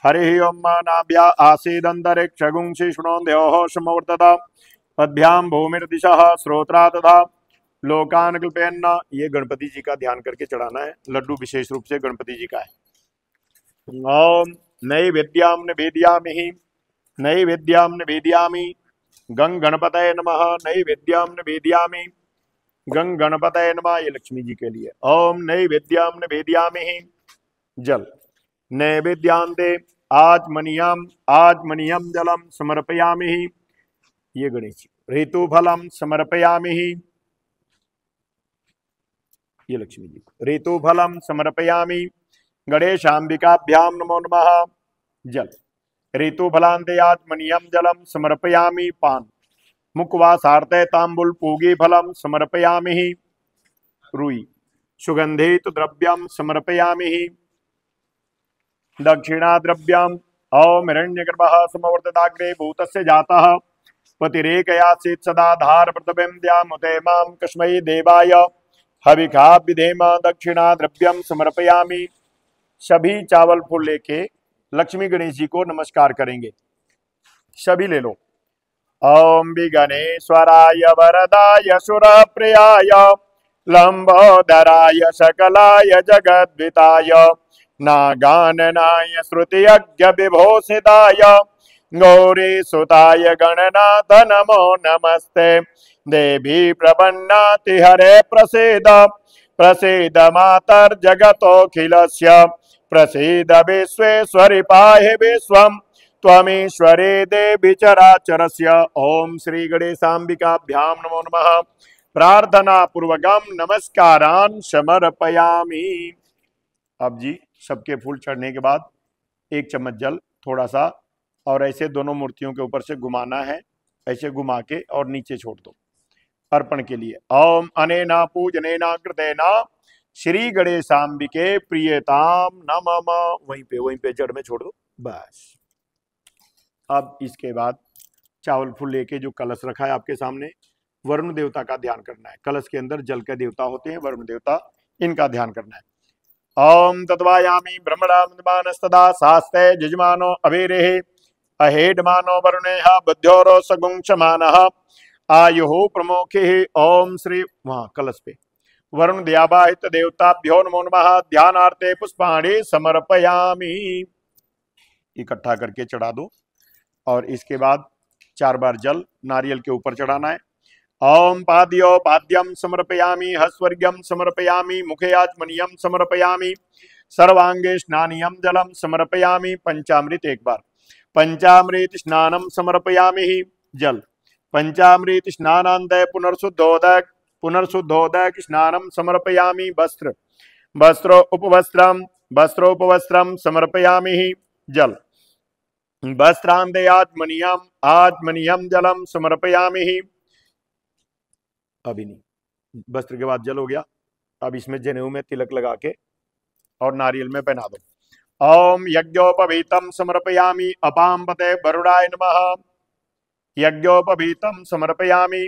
हरि ओम नाभ्या आसीदंतरिक्षगुंसि शुणोन्द्योः समवर्तता पद्भ्याम भूमिर्दिशः श्रोत्रा तथा लोकान कल्पयन्न। ये गणपति जी का ध्यान करके चढ़ाना है। लड्डू विशेष रूप से गणपति जी का है। ओम नैवेद्याम निवेदयामि गं गणपतये नमः। नैवेद्याम निवेदयामि गं गणपतये नमः। ये लक्ष्मी जी के लिए। ओम नैवेद्याम निवेदयामि। जल नैवेद्यांते आचमनीयम जलम समर्पयामि। ये गणेश जी, ऋतुफलम समर्पयामि, ये लक्ष्मी जी को, ऋतुफलम समर्पयामि, गणेशाम्बिकाभ्याम नमो नमः। जल, ऋतुफलान्तेयात्मनीयम जलम समर्पयामि, पान, मुखवासार्थे तांबुल पूगी फलम समर्पयामि, रुई, सुगंधित द्रव्यम समर्पयामि, दक्षिणा द्रव्यम, ओम हिरण्यगर्भः समवर्तदाग्रे भूतस्य जातः पतिरेकयासीत् सदा धार प्रतिबिंद्यामुते मां कस्मै देवाय हविखा विधेम, दक्षिणा द्रव्यम समर्पयामि। सभी चावल फूल लेके लक्ष्मी गणेश जी को नमस्कार करेंगे। सभी ले लो। ओम विघ्नेश्वराय वरदाय सुरप्रियाय लंबोदराय सकलाय जगद्विताय नागाननाय श्रुतियज्ञ विभूषिताय गौरी सुताय गणनाथ नमो नमस्ते। देवी प्रपन्नाति हरे प्रसीद प्रसीद मातर्जगतोऽखिलस्य प्रसीद विश्वेश्वरि पाहि विश्वम् त्वमीश्वरे देवी चराचरस्य। ओम श्री गणेशाम्बिकाभ्यां नमो नमः। प्रार्थना पूर्वकम नमस्कारान् समर्पयामि। अब जी सबके फूल चढ़ने के बाद एक चम्मच जल थोड़ा सा और ऐसे दोनों मूर्तियों के ऊपर से घुमाना है, ऐसे घुमा के और नीचे छोड़ दो अर्पण के लिए। ओम अनेना पूजनेना कृतेना श्री गणेशाम्बिके प्रियताम नमः। वहीं पे जड़ में छोड़ दो बस। अब इसके बाद चावल फूल लेके जो कलश रखा है आपके सामने, वरुण देवता का ध्यान करना है। कलश के अंदर जल के देवता होते हैं, वरुण देवता, इनका ध्यान करना है। ओम तद्वायामि ब्रह्मणास्तदा शास्ते जजमानो अवेरेः अहेडमानो वरुणेः बुद्ध्योरो सगुंक्षमानः आयुः प्रमोखे। ओम श्री, वहां कलश पे वरुण दयावाहित देवताभ्यो नमो नमः। ध्यानार्थे पुष्पाणि समर्पयामि। इकट्ठा करके चढ़ा दो और इसके बाद 4 बार जल नारियल के ऊपर चढ़ाना है। ओम पाद्यो पाद्यम समर्पयामि, हस्वर्ग्यम समर्पयामि, मुखे आचमनीयम समर्पयामि, सर्वांगे स्नानियम जलम समर्पयामि। पंचामृत एक बार, पंचामृत स्नानम समर्पयामि जल, पंचामृत स्नानान्ते पुनर्शुद्धोदक, पुनर्शुद्धोदक स्नानम समर्पयामि। वस्त्र, वस्त्रोपवस्त्रम, वस्त्रोपवस्त्रम समर्पयामि जल, वस्त्रान्ते आचमनीयम, आचमनीयम जलम समर्पयामि। अभी नहीं, वस्त्र के बाद जल हो गया। अब इसमें जनेऊ में तिलक लगा के और नारियल में पहना दो। ओम यज्ञोपवीतम समर्पयामि, अपाम्बते वरुणाय नमः। यज्ञोपवीतम समर्पयामि।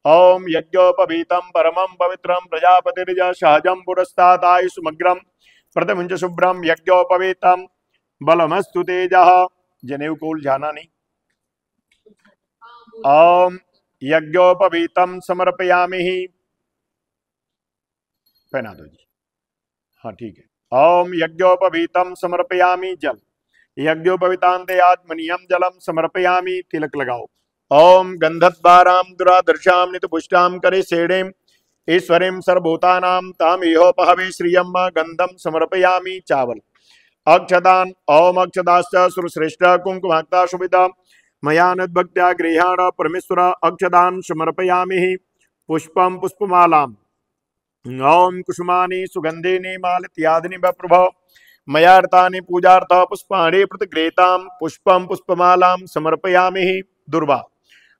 ओम यज्ञोपवीतम परमं पवित्रं प्रजापतिर्ज सहजं पुरस्तात् आयुष्मग्रं प्रथमुंच शुभ्रं यज्ञोपवीतम बलमस्तु तेजः। जनेऊ को उलझाना नहीं। ओम यज्ञोपवीतम समर्पयामि, पहना दो जी, हाँ ठीक है। ओम यज्ञोपवीतम समर्पयामि जल, यज्ञोपवीतान्ते आचमनीयम जलम समर्पयामि। तिलक लगाओ। ओम गंधद्वाराम दुरादर्शाम नितपुष्टाम करे सेडेम ईश्वरीम सर्वभूतानां ताम इहोपहवे श्रियम गंधम समर्पयामि। चावल, अक्षदान, ओम अक्षदाश्च सुरश्रेष्ठ कुंकुमाक्ता शुभिता मयानद्भक्त्या गृहाण परमेश्वर अक्षदान समर्पयामि। पुष्पम पुष्पमालाम, ओम कुसुमानि सुगंधिनी मालत्यादिनी प्रभो मयार्तानि पूजार्थ पुष्पाणि प्रतिगृहीताम पुष्पम पुष्पमालां समर्पयामि। दुर्वा,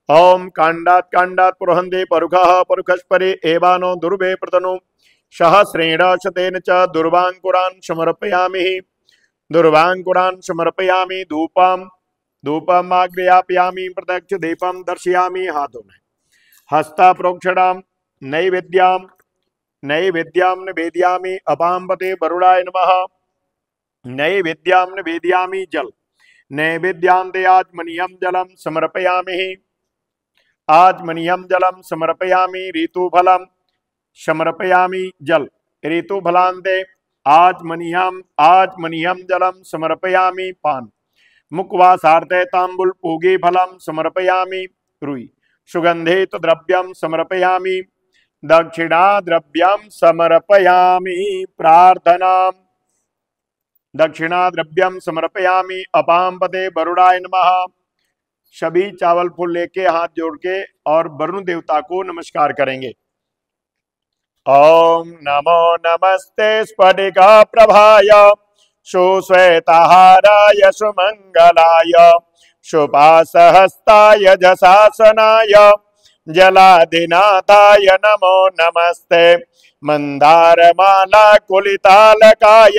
ओम कांडात् कांडात् पुरहन्दे परुखः परुखस्परे एवानो दुर्वे प्रतनु सहस्रेण शतेन च दुर्वांकुरान् समर्पयामि। दुर्वांकुरान् समर्पयामि। धूपम, धूपम आग्रयापयामि, प्रत्यक्ष दीपम दर्शयामि। हाथों में हस्ता प्रोक्षणाम, नैवेद्याम, नैवेद्याम निवेदयामि। अपाम्बते वरुणाय नमः। नैवेद्याम निवेदयामि जल, नैवेद्यान्ते आचमनीयम जलम समर्पयामि। आचमनीयम जलम समर्पयामि। ऋतुफलम समर्पयामि जल, ऋतुफलान्ते आचमनीयम, आचमनीयम जलम समर्पयामि। पान, मुखवासार्थे तांबुल पूगी फलम समर्पयामि। रुई, सुगंधित द्रव्यम समर्पयामि। दक्षिणा द्रव्यम समर्पयामि। प्रार्थना, दक्षिणा द्रव्यम समर्पयामि। अपाम्बते वरुणाय नमः। सभी चावल फूल लेके हाथ जोड़ के और वरुण देवता को नमस्कार करेंगे। ओम नमो नमस्ते स्फटिका प्रभाय सुश्वेतहाराय सुमंगलाय शुभासहस्ताय जशासनाय जलाधिनाथाय नमो नमस्ते मंदारमाला कुलितालकाय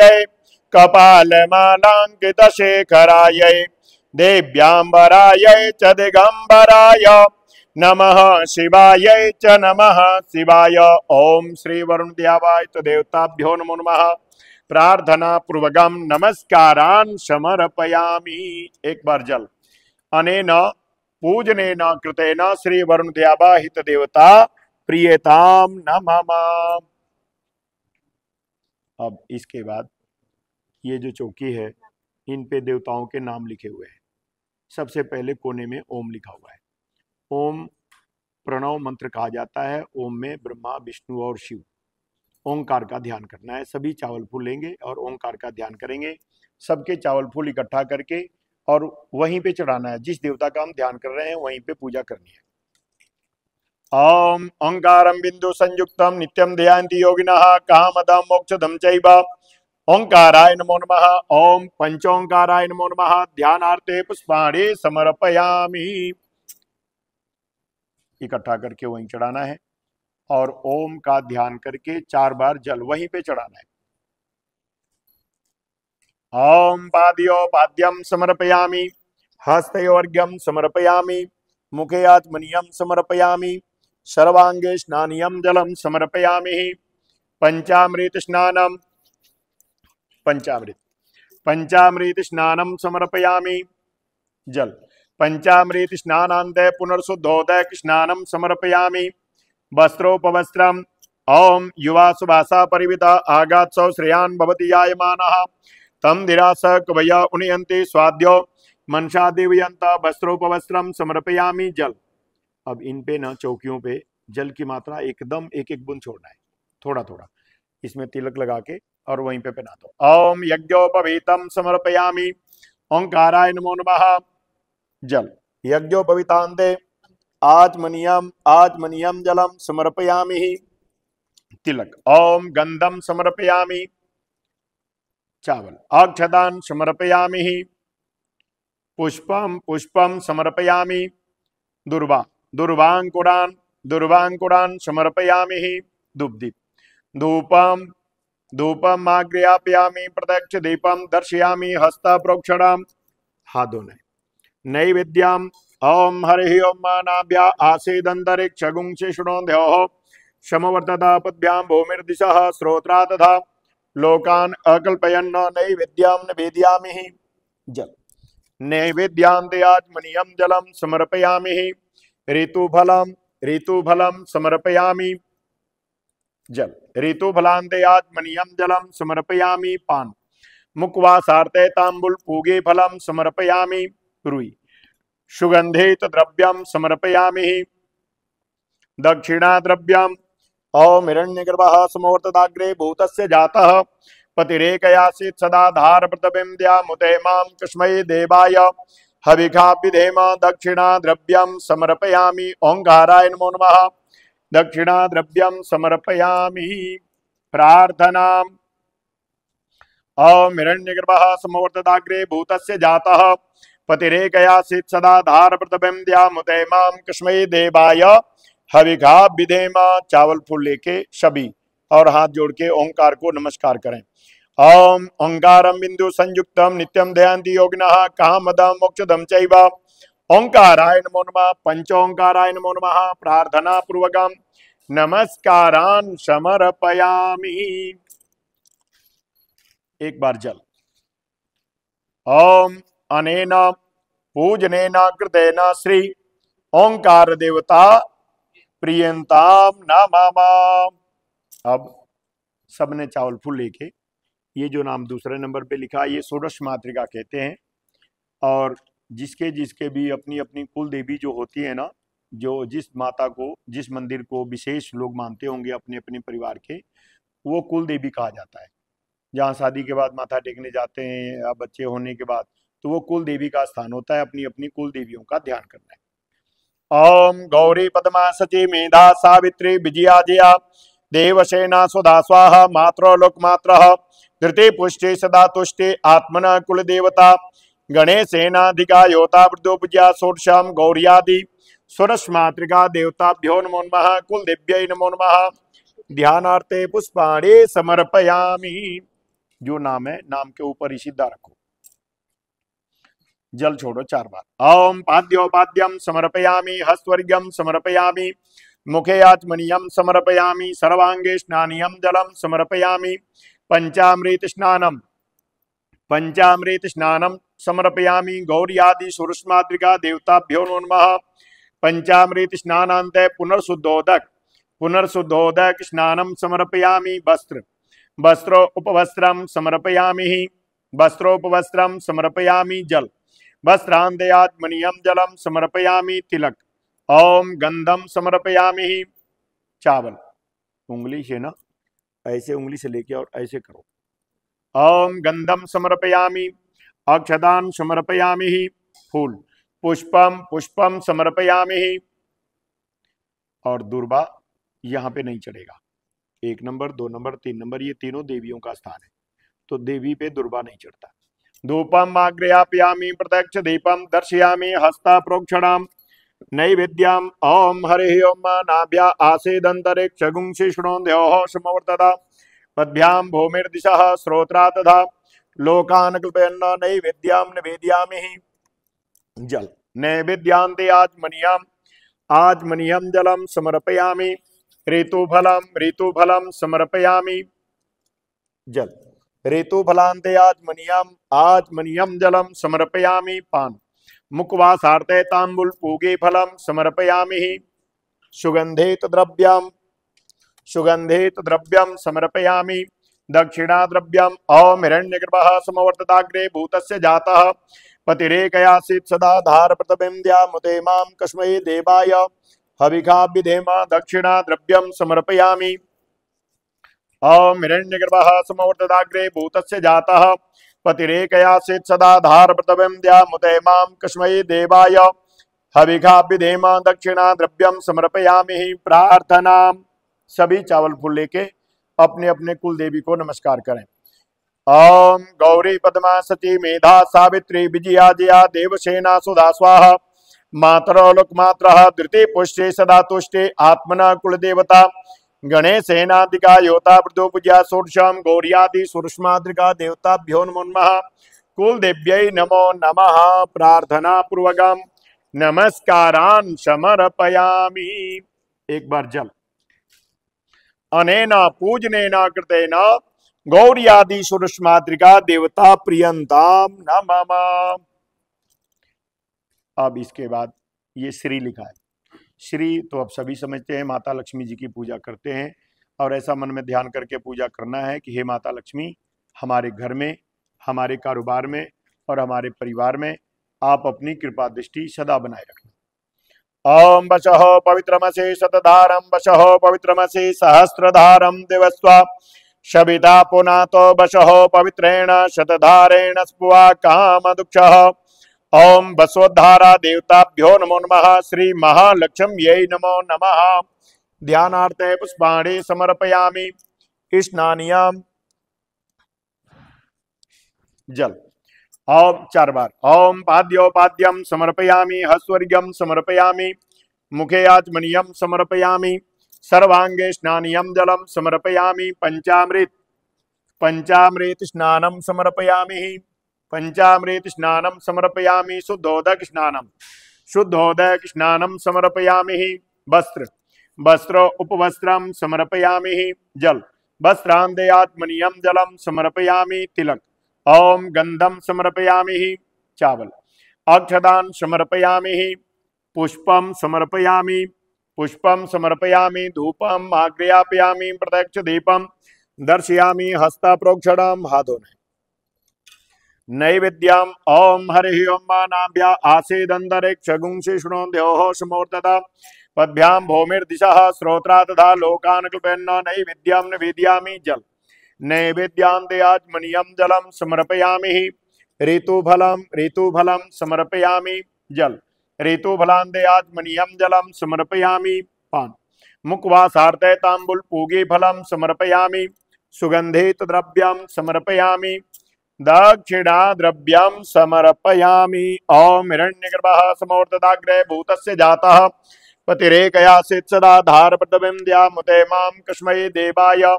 कपालमालांकित शेखराय देव्यांबराय च दिगंबराय नमः शिवाय च नमः शिवाय। ओम श्री वरुण देवाय तो देवताभ्यो नमो नमः। प्रार्थना पूर्वकम नमस्कारान् समर्पयामि। एक बार जल अनेन पूजनेन कृतेन श्री वरुण देवा हित देवता प्रियताम नमः। अब इसके बाद ये जो चौकी है इन पे देवताओं के नाम लिखे हुए हैं। सबसे पहले कोने में ओम लिखा हुआ है। ओम प्रणव मंत्र कहा जाता है। ओम में ब्रह्मा विष्णु और शिव। ओंकार का ध्यान करना है। सभी चावल फूल लेंगे और ओंकार का ध्यान करेंगे। सबके चावल फूल इकट्ठा करके और वहीं पे चढ़ाना है। जिस देवता का हम ध्यान कर रहे हैं वहीं पे पूजा करनी है। ओम ओंकारम बिंदु संयुक्तम नित्यम ध्यायन्ति योगिनः कामदम मोक्षदम चैव ओंकाराय नमो नमः। ओम पंचोंकाराय नमो नमः। ध्यानार्थे पुष्पाणि समर्पयामि। इकट्ठा करके वहीं चढ़ाना है और ओम का ध्यान करके 4 बार जल वहीं पे चढ़ाना है। ओम पाद्यो पाद्यम समर्पयामि हस्तयोर्घ्यम समर्पयामि मुखे आत्मनियम समर्पयामि सर्वांगे स्नानियम जलम समर्पयामि पंचामृत स्नानम पंचामृत स्नानम समर्पयामि जल पंचामृत स्नानान्ते पुनर्शुद्धोदक स्नानम समर्पयामि वस्त्रोपवस्त्रम। ओम युवा सुभाषा परिविता आगात्सौ श्रेयान् भवति यायमानः तम धीरास कवय उन्नयन्ति स्वाद्यो मनसा देवयन्त वस्त्रोपवस्त्रम समर्पयामि जल। अब इन पे ना चौकियों पे जल की मात्रा एकदम एक एक बूंद छोड़ना है। थोड़ा थोड़ा इसमें तिलक लगा के और वहीं पे पहना दो। ओम यज्ञोपवीतम समर्पयामि ओंकाराय नमो नमः जल यज्ञोपवीतान्ते आत्मनियम जलम समर्पयामि तिलक। ओम गंधम समर्पयामि चावल अक्षतान समर्पयामि पुष्पम समर्पयामि दुर्वांकुरान समर्पयामि धूपम आग्रयापयामि प्रत्यक्ष दीपम दर्शयामि हस्त प्रोक्षणाम हाथ धोना है। नैवेद्यम ओम हरि ओम मानाभ्या आसीदंतरिक्षगुं शिशुणोऽध्योः समवर्तता पद्भ्यां भूमिर्दिशः श्रोत्रा तथा लोकान अकल्पयन् नैवेद्यं निवेदयामि जल नैवेद्यान्ते आत्मनियम जलम समर्पयामि ऋतुफलम समर्पयामि जल ऋतुफलान्ते आत्मनियम जलम समर्पयामि पान मुखवासार्थे तांबुल पूगे फलम समर्पयामि रुई सुगंधित द्रव्यम समर्पयामि दक्षिणा द्रव्यम। ओम हिरण्यगर्भः समवर्तदाग्रे भूतस्य जातः पतिरेकयासीत् सदा धार प्रतिबिंद्या मुते मां कस्मै देवाय हविखा विधेम दक्षिणा द्रव्यम समर्पयामि ओंकाराय नमो नमः दक्षिणा द्रव्यम समर्पयामि। प्रार्थना ओम हिरण्यगर्भः समवर्तदाग्रे भूतस्य जातः पतिरेकयासीत् सदा धार प्रतिबिंद्या मुते मां कस्मै देवाय हविखा विधेम। चावल फूल लेके सभी और हाथ जोड़ के ओंकार को नमस्कार करें। ओम ओंकारम बिंदु संयुक्तम नित्यम ध्यायन्ति योगिनः कामदम मोक्षदम चैव ओंकाराय नमो नमः पंचोंकाराय नमो नमः। प्रार्थना पूर्वकम नमस्कारान् समर्पयामि। एक बार जल ओम अनेन पूजनेन कृतेन श्री ओंकार देवता प्रियंताम नमः। अब सबने चावल फूल लेके ये जो नाम दूसरे नंबर पे लिखा ये षोडश मातृका कहते हैं। और जिसके जिसके भी अपनी अपनी कुल देवी जो होती है ना, जो जिस माता को जिस मंदिर को विशेष लोग मानते होंगे अपने अपने परिवार के, वो कुल देवी कहा जाता है। जहाँ शादी के बाद माथा टेकने जाते हैं या बच्चे होने के बाद, तो वो कुल देवी का स्थान होता है। अपनी अपनी कुल देवियों का ध्यान करना है। ओम गौरी पद्मा सची मेधा सावित्री विजया जया देवसेना सुधा स्वाहा मात्रो लोक मात्र धृति पुष्टि सदा तुष्टि आत्मना कुल देवता गणेशेनाधिका योता वृद्धोपजा षोडशम गौरियादि सुरस मातृका देवताभ्यो नमो नमः कुल देव्यै नमो नमः। ध्यानार्थे पुष्पाणि समर्पयामि। जो नाम है नाम के ऊपर ही सीधा रखो, जल छोड़ो 4 बार। ओम पाद्योपाद्यम समर्पयामि हस्तवर्ग्यम समर्पयामि मुखे आचमनीयम समर्पयामि सर्वांगे स्नानियम जलम समर्पयामि पंचामृत स्नानम समर्पयामि गौरियादि सुरस्मातृका देवताभ्यो नमः। पंचामृत स्नानान्ते पुनर्शुद्धोदक स्नानम समर्पयामि वस्त्रोपवस्त्रम समर्पयामि जल वस्त्रांतयात्मनीयम जलम समर्पयामि तिलक। ओम गंधम समर्पयामि चावल, उंगली से ना ऐसे उंगली से लेके और ऐसे करो। ओम गंधम समर्पयामि अक्षतान समर्पयामि फूल पुष्पम समर्पयामि। और दुर्वा यहाँ पे नहीं चढ़ेगा। 1 नंबर 2 नंबर 3 नंबर ये तीनों देवियों का स्थान है, तो देवी पे दुर्वा नहीं चढ़ता। धूपम आग्रयापयामि प्रत्यक्ष दीपम दर्शयामि हस्ता प्रोक्षणाम नैवेद्यम। ओम हरि ओम नाभ्या आसेदंतरिक्ष गुंसि शृणोन्द्योः समवर्तता पद्भ्याम भूमिर्दिशः श्रोत्रा तथा लोकान् कल्पयन्न नैवेद्यम निवेदयामि जल नैवेद्यांते आचमनीयम जलम समर्पयामि ऋतुफलम समर्पयामि जल ऋतुफलान्ते आचमनीयम जलम समर्पयामि पान मुखवासार्थे तांबुल पूगे फलम समर्पयामि सुगंधित द्रव्यम समर्पयामि दक्षिणा द्रव्यम। ओम हिरण्यगर्भः समवर्तताग्रे भूतस्य जातः पतिरेकयासीत् सदा धार प्रतिबिंद्या मुते मां कस्मै देवाय हविखा विधेमा दक्षिणा द्रव्यम समर्पयामि। ओम हिरण्यगर्भः समवर्तताग्रे भूतस्य जातः पतिरेकयासीत् सदा धार प्रतिबिंद्या मुते मां कस्मै देवाय हविखा विधेमा दक्षिणा द्रव्यम समर्पयामि। प्रार्थना। सभी चावल फूल लेके अपने अपने कुल देवी को नमस्कार करें। ओम गौरी पद्मा सची मेधा सावित्री विजया जया देवसेना सुधा स्वाहा मातरो लोक मात्र धृति पुष्टि सदा तुष्टि आत्मना कुल देवता गणेशेनाधिका योता वृद्धोपजा षोडशम गौरियादि सुरस्मातृका देवताभ्यो नमो नमः कुल देव्यै नमो नमः। प्रार्थना पूर्वकम नमस्कारान् समर्पयामि। एक बार जल अनेन पूजनेन कृतेन गौरियादि सुरस्मातृका देवता प्रियंताम नमः। अब इसके बाद ये श्री लिखा है। श्री तो अब सभी समझते हैं, माता लक्ष्मी जी की पूजा करते हैं और ऐसा मन में ध्यान करके पूजा करना है कि हे माता लक्ष्मी, हमारे घर में, हमारे कारोबार में और हमारे परिवार में आप अपनी कृपा दृष्टि सदा बनाए रखना। ओम वशः पवित्रमसि शतधारम वशः पवित्रमसि सहस्रधारम दिवस्वा शबिता पुनातो वशः पवित्रेण शतधारेण स्पुआ काम दुक्षः। ओम वसोद्धारा देवताभ्यो नमो नमः श्री महालक्ष्म्यै नमो नमः। ध्यानार्थे पुष्पाणि समर्पयामि स्नानियाम जल। ओम 4 बार। ओम पाद्योपाद्यम समर्पयामि हस्वर्ग्यम समर्पयामि मुखे आचमनीयम समर्पयामि सर्वांगे स्नानियम जलम समर्पयामि पंचामृत स्नानम समर्पयामि शुद्धोदक स्नानम समर्पयामि वस्त्र उपवस्त्रम समर्पयामि जल वस्त्रांते आचमनीयम जलम समर्पयामि तिलक। ओम गंधम समर्पयामि चावल अक्षतान समर्पयामि पुष्पम समर्पयामि धूपम आग्रयापयामि प्रत्यक्ष दीपम दर्शयामि हस्ता प्रोक्षणम हाथों ने नैवेद्यम। ओम हरि ओम नाभ्या आसेदंतरिक्ष गुंसि शृणोन्द्योः समवर्तता पद्भ्याम भूमिर्दिशः श्रोत्रा तथा लोकान् कल्पयन्न नैवेद्यम निवेदयामि जल नैवेद्यांते आचमनीयम जलम समर्पयामि ऋतुफलं समर्पयामि जल। ऋतुफलान्ते आत्मनीयं जलं समर्पयामि पान। मुखवासार्थे तांबूल पूगी फलं समर्पयामि। सुगंधित द्रव्यं समर्पयामि। दक्षिणा द्रव्यं समर्पयामि। ओम हिरण्यगर्भः समोर्तदाग्रे भूतस्य जातः पतिरेकयासीत् सदा धारपदविन्द्यामुते मां कस्मै देवाय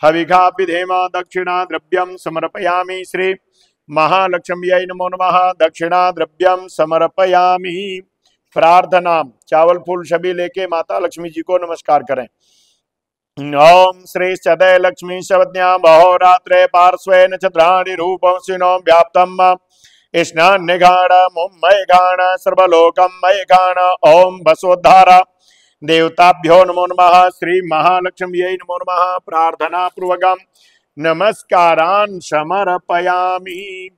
हविषा विधेम। दक्षिणा द्रव्यं समर्पयामि। श्री महालक्ष्म्यै नमो नमः। दक्षिणा द्रव्यं समर्पयामि। प्रार्थना चावल फूल सभी लेके माता लक्ष्मी जी को नमस्कार करें। ओम श्री सदय लक्ष्मी शवज्ञा बहोरात्रे पार्श्वे नक्षत्राणि रूपं सिनो व्याप्तम स्नान निगाण मुम्मय गाण सर्वलोकम मय गाण। ओम बसोद्धारा देवताभ्यो नमो नमः। श्री महालक्ष्म्यै नमो नमः। प्रार्थना पूर्वकम नमस्कारान् समर्पयामि।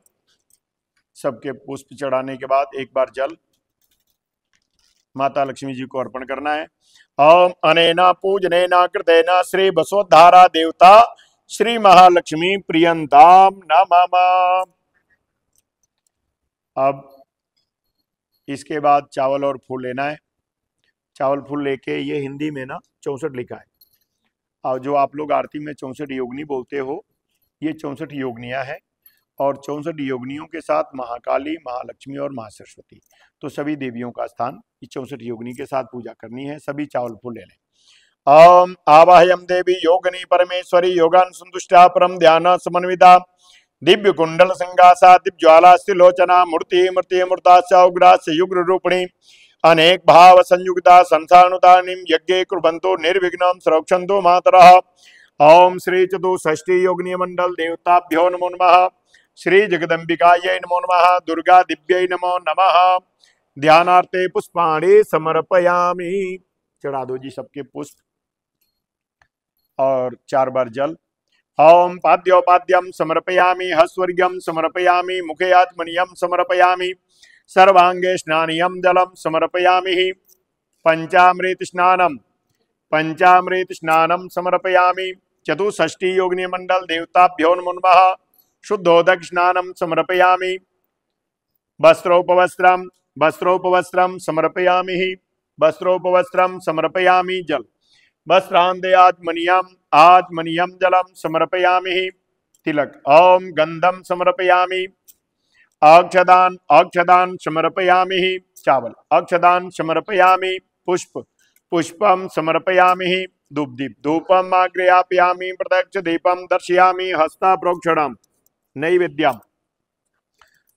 सबके पुष्प चढ़ाने के बाद एक बार जल माता लक्ष्मी जी को अर्पण करना है। ओम अनेना पूजनेना कृतेना श्री बसोद्धारा देवता श्री महालक्ष्मी प्रियंताम नमः। अब इसके बाद चावल और फूल लेना है। चावल फूल लेके, ये हिंदी में ना 64 लिखा है, और जो आप लोग आरती में 64 योगिनी बोलते हो, ये 64 योगनियां हैं। और 64 योगनियों के साथ महाकाली, महालक्ष्मी और महासरस्वती, तो सभी देवियों का स्थान इस 64 योगिनी के साथ पूजा करनी है। सभी चावल फूल ले लें। ओम आवाहयम देवी योगिनी परमेश्वरी योगान संतुष्टा परम ध्यान समन्विता दिव्य कुंडल संगासा दिव्ज्वाला स्त्रिलोचना मूर्ति मूर्ति मूर्ता उग्रा युग्र रूपिणी अनेक भाव संयुक्ता संसानुदानीम यज्ञे कुर्वन्तो निर्विघ्नं संरक्षन्तु मातरः। ओम श्री चतुष्षष्ठी योगिनी मंडल देवताभ्यो नमो नमः। श्री जगदम्बिकायै नमो नमः। दुर्गा दिव्यै नमो नमः। ध्यानार्थे पुष्पाणि समर्पयामि। चढ़ा दो जी सबके पुष्प और 4 बार जल। ओम पाद्योपाद्यम समर्पयामि। हस्वर्ग्यम समर्पयामि। मुखे आत्मनीयम समर्पयामि। सर्वांगे स्नानियम जलम समर्पयामि। पंचामृत स्नानम समर्पयामि। चतुष्षष्ठी योगिनी मंडल देवताभ्यो नमो नमः। शुद्धोदक स्नानम समर्पयामि। वस्त्रोपवस्त्रम समर्पयामि। वस्त्रोपवस्त्रम समर्पयामि जल। वस्त्रान्ते आत्मनीयम जलम समर्पयामि। तिलक। ओम गंधम समर्पयामि। अक्षदान समर्पयामि। चावल। अक्षदान समर्पयामि। पुष्पम समर्पयामि। धूपदीप। धूपम आग्रयापयामि। प्रत्यक्ष दीपम दर्शयामि। हस्ता प्रोक्षणम नैवेद्यम।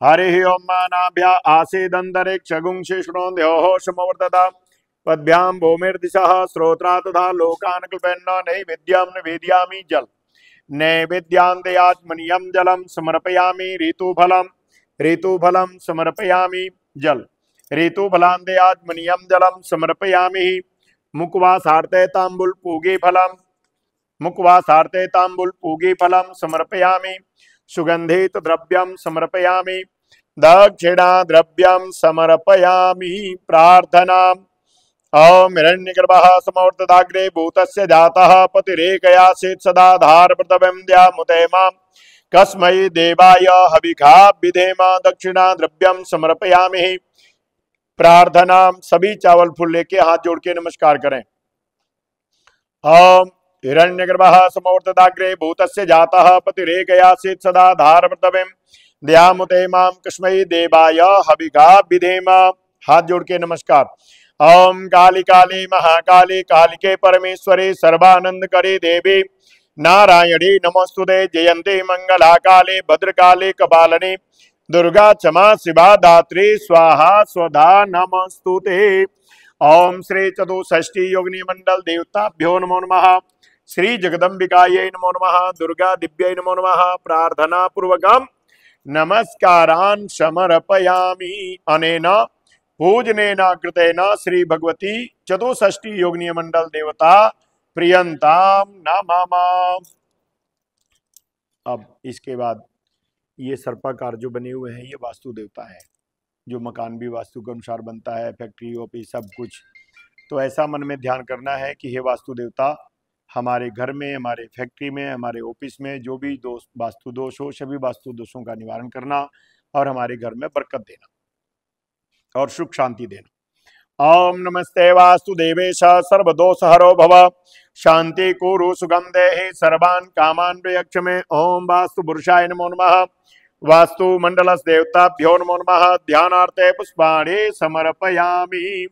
हरि ओम मानाभ्या आसीदन्तरिक्षगुंषि शृणोद्योः समवर्तता पद्भ्यां भूमिर्दिशः श्रोत्रा तथा लोकान् कल्पयन् नैवेद्यं निवेदयामि जल। नैवेद्यान्ते आत्मनीयं जलं समर्पयामि। ऋतुफलं समर्पयामि जल। ऋतुफलान्ते आत्मनीयं जलं समर्पयामि। मुखवासार्थे तांबूल पूगी फलं समर्पयामि। सुगंधित द्रव्यं समर्पयामि। दक्षिणा द्रव्यं समर्पयामि। प्रार्थना ओम हिरण्यगर्भः समोर्तदाग्रे भूतस्य जातः पतिरेकयासीत् सदा धारपदविन्द्यामुते मां कस्मै देवाय हविषा विधेम। दक्षिणा द्रव्यं समर्पयामि। प्रार्थना सभी चावल फूल लेके हाथ जोड़ के नमस्कार करें। ओम हिरण्यगर्भः समोर्तदाग्रे भूतस्य जातः पतिरेकयासीत् सदा धारपदविन्द्यामुते मां कस्मै देवाय हविषा विधेम। हाथ जोड़ के नमस्कार। ओम काली काली महाकाली कालिके परमेश्वरी सर्वानंद करी देवी नारायणी नमोस्तुते। जयंती मंगला काली भद्रकाली कपालिनी दुर्गा क्षमा शिवा दात्री स्वाहा स्वधा नमोस्तुते। ओम श्री चतुष्षष्ठी योगिनी मंडल देवताभ्यो नमो नमः। श्री जगदम्बिकायै नमो नमः। दुर्गा दिव्यै नमो नमः। प्रार्थना पूर्वकम नमस्कारान् समर्पयामि। अनेन पूजनेना कृतेन श्री भगवती चतुष्षष्ठी योगिनी मंडल देवता प्रियंताम नमः। अब इसके बाद ये सर्पाकार जो बने हुए हैं ये वास्तु देवता है, जो मकान भी वास्तु के अनुसार बनता है, फैक्ट्री ऑफिस सब कुछ। तो ऐसा मन में ध्यान करना है कि हे वास्तु देवता, हमारे घर में, हमारे फैक्ट्री में, हमारे ऑफिस में जो भी दोष वास्तु दोष हो, सभी वास्तु दोषों का निवारण करना और हमारे घर में बरकत देना और सुख शांति देना। ओम नमस्ते वास्तुदेवेश सर्वदोषहरो भव शांति कुरु सुगंधे सर्वान् कामान् प्रयच्छ मे। ओम वास्तु पुरुषाय नमो नमः। वास्तु मंडलस देवताभ्यो नमो नमः। ध्यानार्थे पुष्पाणि समर्पयामि।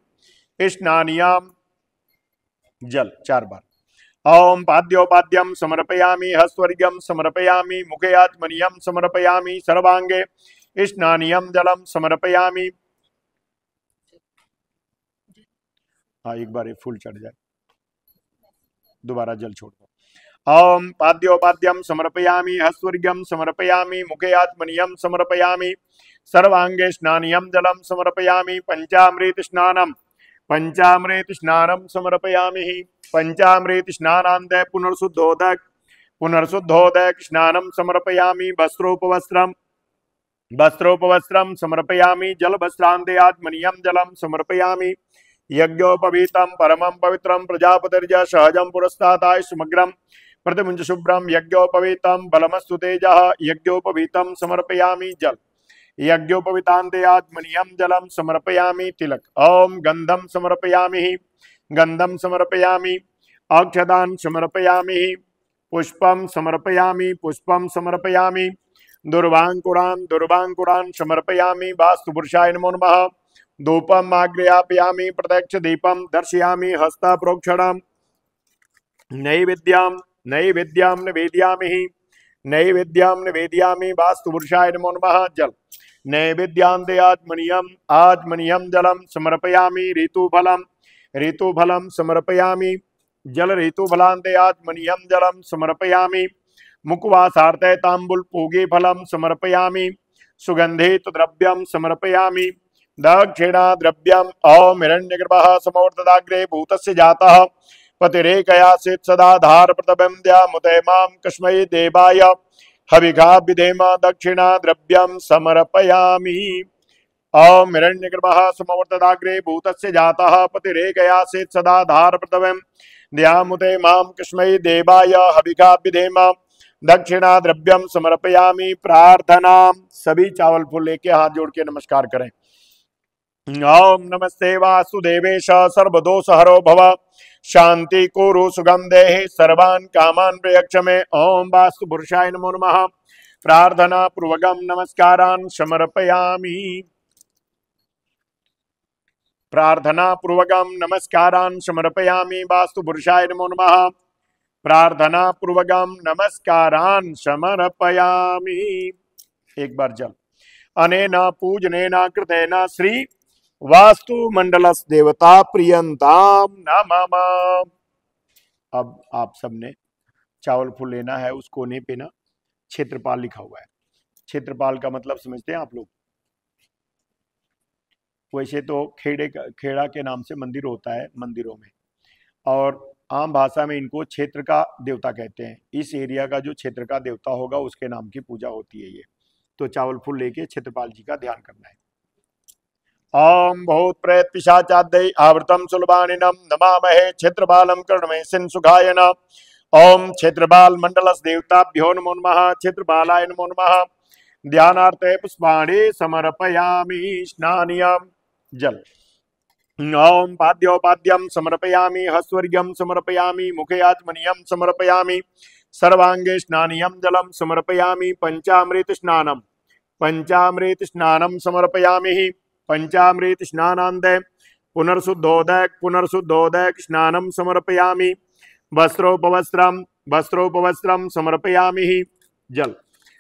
स्नानियाम जल 4 बार। ओम पाद्योपाद्यम समर्पयामि। हस्वर्ग्यम समर्पयामि। मुखे आत्मनियम समर्पयामि। सर्वांगे स्नानियम जलम समर्पयामि। हाँ, एक बार फूल चढ़ जाए दोबारा जल छोड़ दो। ओम पाद्योपाद्यम समर्पयामि। हस्वर्ग्यम समर्पयामि। मुखे आत्मनियम समर्पयामि। सर्वांगे स्नानियम जलम समर्पयामि। पंचामृत स्नानम समर्पयामि। पंचामृत स्नानांत पुनर्शुद्धोदक स्नानम समर्पयामि। वस्त्रोपवस्त्रम समर्पयामि। जल वस्त्रांते आत्मनियम जलम समर्पयामि। यज्ञोपवीतम परमं पवित्रं प्रजापतिर्ज सहजं पुरस्तादाय समग्रं प्रतिमुंज शुभ्रं। यज्ञोपवीतम बलमस्तु तेजः। यज्ञोपवीतम समर्पयामि। जल यज्ञोपवीतान्ते आत्मनियम जलम समर्पयामि। तिलक। ओम गंधम समर्पयामि। गंधम समर्पयामि। अक्षदान समर्पयामि। पुष्पम समर्पयामि। पुष्पम समर्पयामि। दुर्वांकुरान समर्पयामि। वास्तुपुरुषाय नमो नमः। धूपम आग्रयापयामि। प्रत्यक्ष दीपम दर्शयामि। हस्ता प्रोक्षणम नैवेद्यम निवेदयामि। वास्तुपुरुषाय नमो नमः। जल नैवेद्यान्ते आत्मनियम जलम समर्पयामि। ऋतुफलम समर्पयामि। जल ऋतुफलान्ते आत्मनियम जलम समर्पयामि। मुखवासार्थे तांबुल पूगी फलम समर्पयामि। सुगंधित द्रव्यम समर्पयामि। दक्षिणा द्रव्यम। ओम हिरण्यगर्भः समवर्तदाग्रे भूतस्य जातः पतिरेकयासित सदाधार प्रतिबंध्या मुते मां कस्मै देवाय हविघा विधेम। दक्षिणा द्रव्यम समर्पयामि। ओम हिरण्यगर्भः समवर्तदाग्रे भूतस्य जातः पतिरेकयासित सदाधार प्रतिबंध्या मुते मां कस्मै देवाय हविघा विधेम। दक्षिणा द्रव्यम समर्पयामि। प्रार्थना। सभी चावल फूल लेके हाथ जोड़ के नमस्कार करें। ओम नमस्ते वासुदेवेश सर्वदोषहरो भव शांति कुरु सुगंधे सर्वान् कामान् प्रयच्छ मे। ओम वास्तु पुरुषाय नमो नमः। प्रार्थना पूर्वकं नमस्कारान् समर्पयामि। प्रार्थना पूर्वकं नमस्कारान् समर्पयामि। वास्तु पुरुषाय नमो नमः। प्रार्थना पूर्वकं नमस्कारान् समर्पयामि। एक बार जल। अनेन पूजनेन कृतेन श्री वास्तु मंडलस देवता प्रियंताम नमः। अब आप सबने चावल फूल लेना है, उस कोने पे ना क्षेत्रपाल लिखा हुआ है। क्षेत्रपाल का मतलब समझते हैं आप लोग? वैसे तो खेड़ा के नाम से मंदिर होता है मंदिरों में, और आम भाषा में इनको क्षेत्र का देवता कहते हैं। इस एरिया का जो क्षेत्र का देवता होगा उसके नाम की पूजा होती है ये। तो चावल फूल लेके क्षेत्रपाल जी का ध्यान करना है। ओम भूत प्रेत पिशाचाद्यै आवृतम सुलभानिनम नमामहे क्षेत्रपालम कर्णमेसिन सुखाय नमः। ओम क्षेत्रपाल मंडलस देवताभ्यो नमो नमः। क्षेत्रपालाय नमो नमः। ध्यानार्थे पुष्पाणि समर्पयामि। स्नानियम जल। ओम पाद्योपाद्यम समर्पयामि। हस्वर्ग्यम समर्पयामि। मुखे आत्मनियम समर्पयामि। सर्वांगे स्नानियम जलम समर्पयामि। पंचामृत स्नानम समर्पयामि। पंचामृत स्नानांते पुनर्शुद्धोदक स्नानम समर्पयामि। वस्त्रोपवस्त्रम समर्पयामि। जल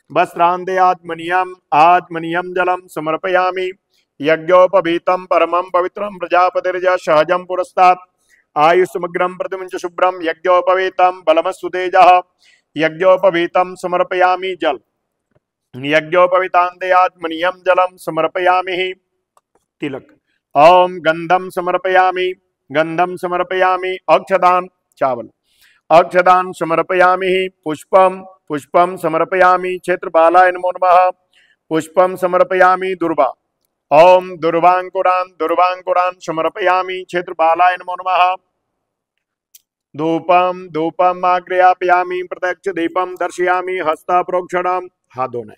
वस्त्रांते आत्मनियम जलम समर्पयामि। यज्ञोपवीतम परमं पवित्रं प्रजापतिर्ज सहजं पुरस्तात् आयुष्मग्रं प्रतिमुंच शुभ्रं। यज्ञोपवीतम बलमस्तु तेजः। यज्ञोपवीतम समर्पयामि। जल यज्ञोपवीतान्ते आत्मनियम जलम समर्पयामि। तिलक। ओम गंधम समर्पयामि। अक्षदान चावल। अक्षदान समर्पयामि। पुष्पम समर्पयामि। क्षेत्रपालाय नमो नमः। पुष्पम समर्पयामि। दुर्वा। ओम दुर्वांकुरान समर्पयामि। क्षेत्रपालाय नमो नमः। धूपम आग्रयापयामि। प्रत्यक्ष दीपम दर्शयामि। हस्ता प्रोक्षणम। हाथ धोना है।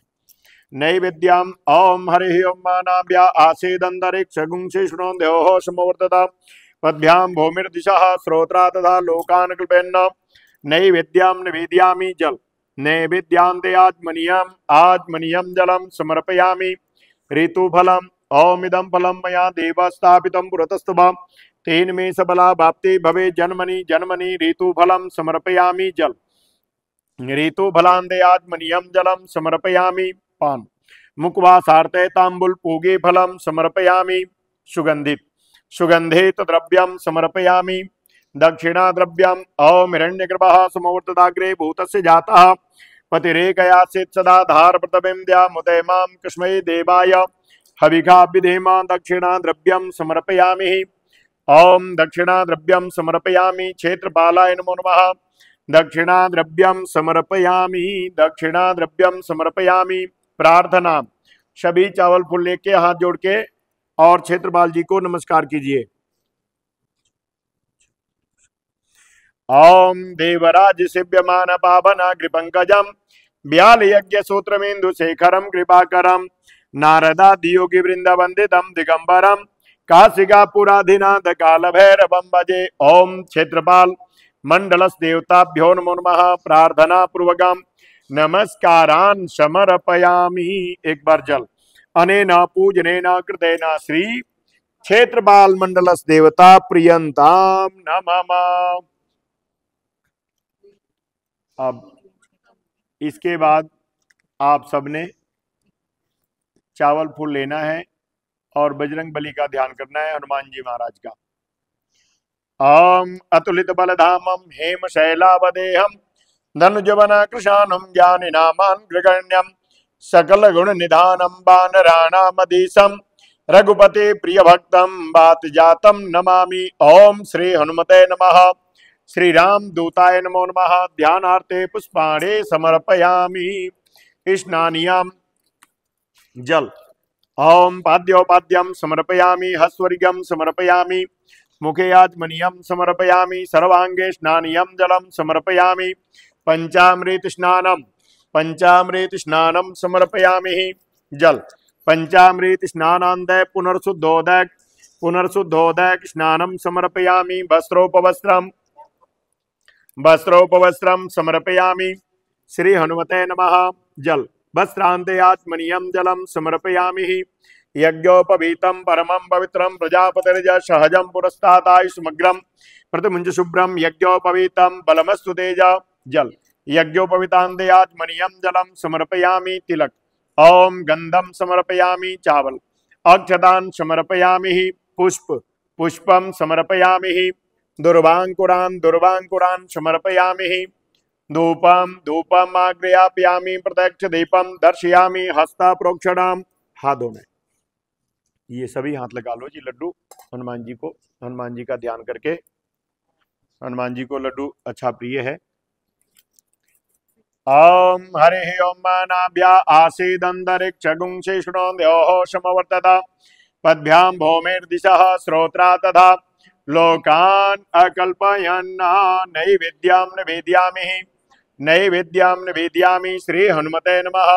नैवेद्यम ओम हरि ओम मानाभ्या आसेदंतरिक्षगुंसि शृणोदेव समवर्तता पद्भ्याम भूमिर्दिशः श्रोत्रा तथा लोकान् कल्पयन् नैवेद्यम निवेदयामि जल नैवेद्यान्ते आजमनीयम जलम समर्पयामि ऋतुफलम ओम इदं फलं मया देवस्थापितं पुरतस्तव तेन मे सबला वाप्ति भवे जन्मनि जन्मनि ऋतुफलं समर्पयामि जल ऋतुफलान्ते आजमनीयम जलम समर्पयामि पान मुखवासार्थे तांबुल पूगे फलम समर्पयामि सुगंधित सुगंधित द्रव्यम समर्पयामि दक्षिणा द्रव्यम ओम हिरण्यगर्भः समवर्तदाग्रे भूतस्य जातः पतिरेकयासित सदा धार प्रतमें द्या मुदे मां कृष्मै देवाय हविखा विधेमा दक्षिणा द्रव्यम समर्पयामि ओम दक्षिणा द्रव्यम समर्पयामि क्षेत्रपालाय नमो नमः दक्षिणा द्रव्यम समर्पयामि दक्षिणा द्रव्यम समर्पयामि प्रार्थना सभी चावल फूल लेके हाथ जोड़ के और क्षेत्रपाल जी को नमस्कार कीजिए। ओम देवराज सेव्यमान पावनाग्रिपंकजम व्याल यज्ञ सूत्रमेन्दु शेखरम कृपाकरम नारदादि योगी वृंद वंदितम दिगंबरम काशिकापुराधिनाथ काल भैरवम भजे। ओम क्षेत्रपाल मंडलस देवताभ्यो नमो नमः प्रार्थना पूर्वकम नमस्कारान् समर्पयामि। एक बार जल अनेन पूजनेन कृतेन श्री क्षेत्रपाल मंडलस देवता प्रियंताम नमः। अब इसके बाद आप सबने चावल फूल लेना है और बजरंग बली का ध्यान करना है, हनुमान जी महाराज का। ओम अतुलित बलधामम हेम शैलावदेहम धनुजवना कृशानम ज्ञानिनामान ग्रगण्यम सकल गुण निधानम वानराणामधीशम रघुपति प्रिय भक्तम बात जातम नमामि। ओम श्री हनुमते नमः। श्री राम दूताय नमो नमः। ध्यानार्थे पुष्पाणे समर्पयामि। स्नानियाम जल ओम पाद्योपाद्यम समर्पयामि हस्वर्गम समर्पयामि मुखे आचमनीयम समर्पयामि सर्वांगे स्नानियम जलम समर्पयामि पंचामृत स्नानम समर्पयामि जल पंचामृत स्नानांदय पुनर्शुद्धोदक स्नानम समर्पयामि वस्त्रोपवस्त्रम समर्पयामि। श्री हनुमते नमः। जल वस्त्रांते आचमनीयम जलम समर्पयामि यज्ञोपवीतम परमं पवित्रं प्रजापतिर्ज सहजं पुरस्तादायुष्मग्रं प्रतिमुंज शुभ्रं यज्ञोपवीतम बलमस्तु तेज। जल यज्ञोपवीतांते आचमनीयम जलम समर्पयामि तिलक ओम गंधम समर्पयामि चावल अक्षतान समर्पयामि पुष्पम समर्पयामि दुर्वांकुरान समर्पयामि धूपम आग्रयापयामि प्रत्यक्ष दीपम दर्शयामि हस्ता प्रोक्षणाम। हाथ धोना है, ये सभी हाथ लगा लो जी। लड्डू हनुमान जी को, हनुमान जी का ध्यान करके, हनुमान जी को लड्डू अच्छा प्रिय है। ओम हरि ओम मानाभ्या आसीदंतरिक्षगुंसि शृणोदेव समवर्तता पद्भ्याम भौमेर्दिशः श्रोत्रा तथा लोकान् अकल्पयन् नैवेद्यं निवेदयामि श्री हनुमते नमः।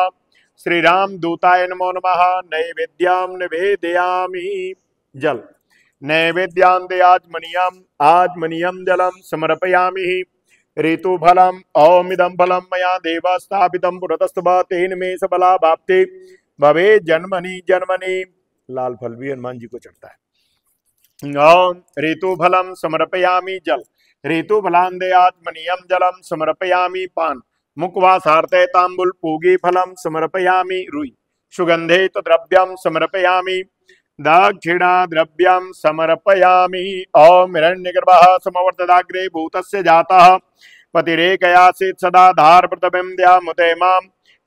श्री राम दूताय नमो नमः। नैवेद्यं निवेदयामि जल नैवेद्यान्ते आजमनीयम जलम समर्पयामि ऋतुफलम ओम इदं फलं मया देव स्थापितं पुरतस्तव तेन मे सबला वाप्ति भवे जन्मनि जन्मनि। लाल फल भी हनुमान जी को चढ़ता है। ओम ऋतुफलम समर्पयामि जल ऋतुफलांदे आचमनीयम जलम समर्पयामि पान मुखवासार्थे तांबुल पूगी फलम समर्पयामि रुई सुगंधित द्रव्यम समर्पयामि दक्षिणा द्रव्यम समर्पयामि। ओम हिरण्यगर्भः समवर्तदाग्रे भूतस्य जातः पतिरेकयासित सदा धार प्रतमें द्यामुते मां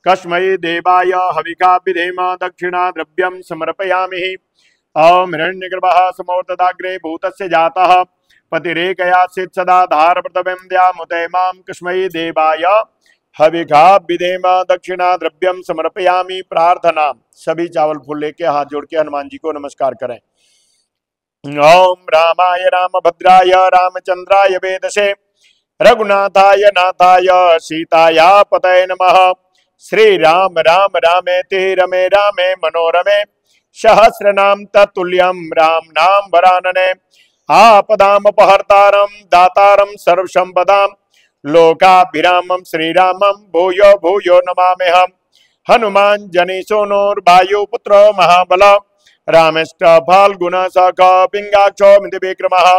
कस्मै देवाय हविखा विधेमा दक्षिणा द्रव्यम समर्पयामि। ओम हिरण्यगर्भः समवर्तदाग्रे भूतस्य जातः पतिरेकयासित सदा धार प्रतमें द्यामुते मां कस्मै देवाय हविखा विधेमा दक्षिणा द्रव्यम समर्पयामि। प्रार्थना सभी चावल फूल लेके हाथ जोड़ के हनुमान जी को नमस्कार करें। ओम रामाय रामभद्राय रामचंद्राय वेदसे रघुनाथाय नाथाय सीताया पतये नमः। श्री राम राम रामेति रमे रामे मनोरमे सहस्रनाम तत्तुल्यम राम नाम वरानने। आपदामपहर्तारं दातारं सर्वसंपदां लोकाभिरामं श्रीरामं भूयो भूयो नमाम्यहम्। हनुमान जनिसोनुर्वायुपुत्रो महाबल रामश्च फाल्गुन सखा पिंगाक्षो मिति विक्रमः।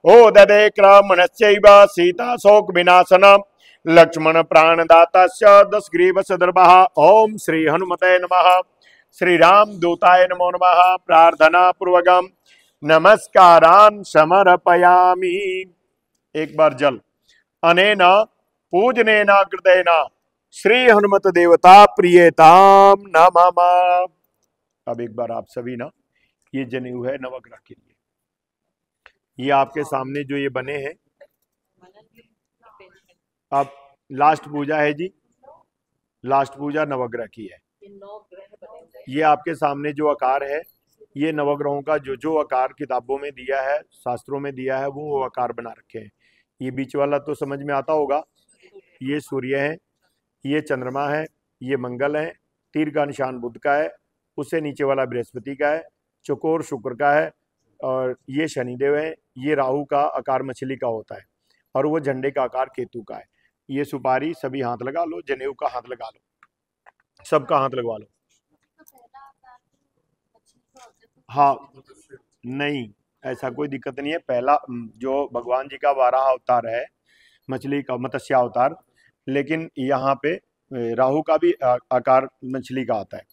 ओददे क्रमणस्यैव सीता शोक विनाशनम् लक्ष्मण प्राणदातस्य दशग्रीव सदर्भः। ओम श्री हनुमते नमः। श्री राम दूताय नमो नमः। प्रार्थना पूर्वकम नमस्कारान् समर्पयामि। एक बार जल अनेन पूजनेन कृतेन श्री हनुमत देवता प्रियताम नमः। अब एक बार आप सभी ना, ये जनेऊ है नवग्रह के लिए। ये आपके सामने जो ये बने हैं, अब लास्ट पूजा है जी, लास्ट पूजा नवग्रह की है। ये आपके सामने जो आकार है, ये नवग्रहों का जो जो आकार किताबों में दिया है, शास्त्रों में दिया है, वो आकार बना रखे हैं। ये बीच वाला तो समझ में आता होगा, ये सूर्य है, ये चंद्रमा है, ये मंगल है, तीर का निशान बुध का है, उससे नीचे वाला बृहस्पति का है, चकोर शुक्र का है, और ये शनिदेव है। ये राहु का आकार मछली का होता है, और वो झंडे का आकार केतु का है। ये सुपारी सभी हाथ लगा लो, जनेऊ का हाथ लगा लो, सबका हाथ लगवा लो। हाँ, नहीं, ऐसा कोई दिक्कत नहीं है। पहला जो भगवान जी का वाराह अवतार है, मछली का मत्स्य अवतार, लेकिन यहाँ पे राहु का भी आकार मछली का आता है।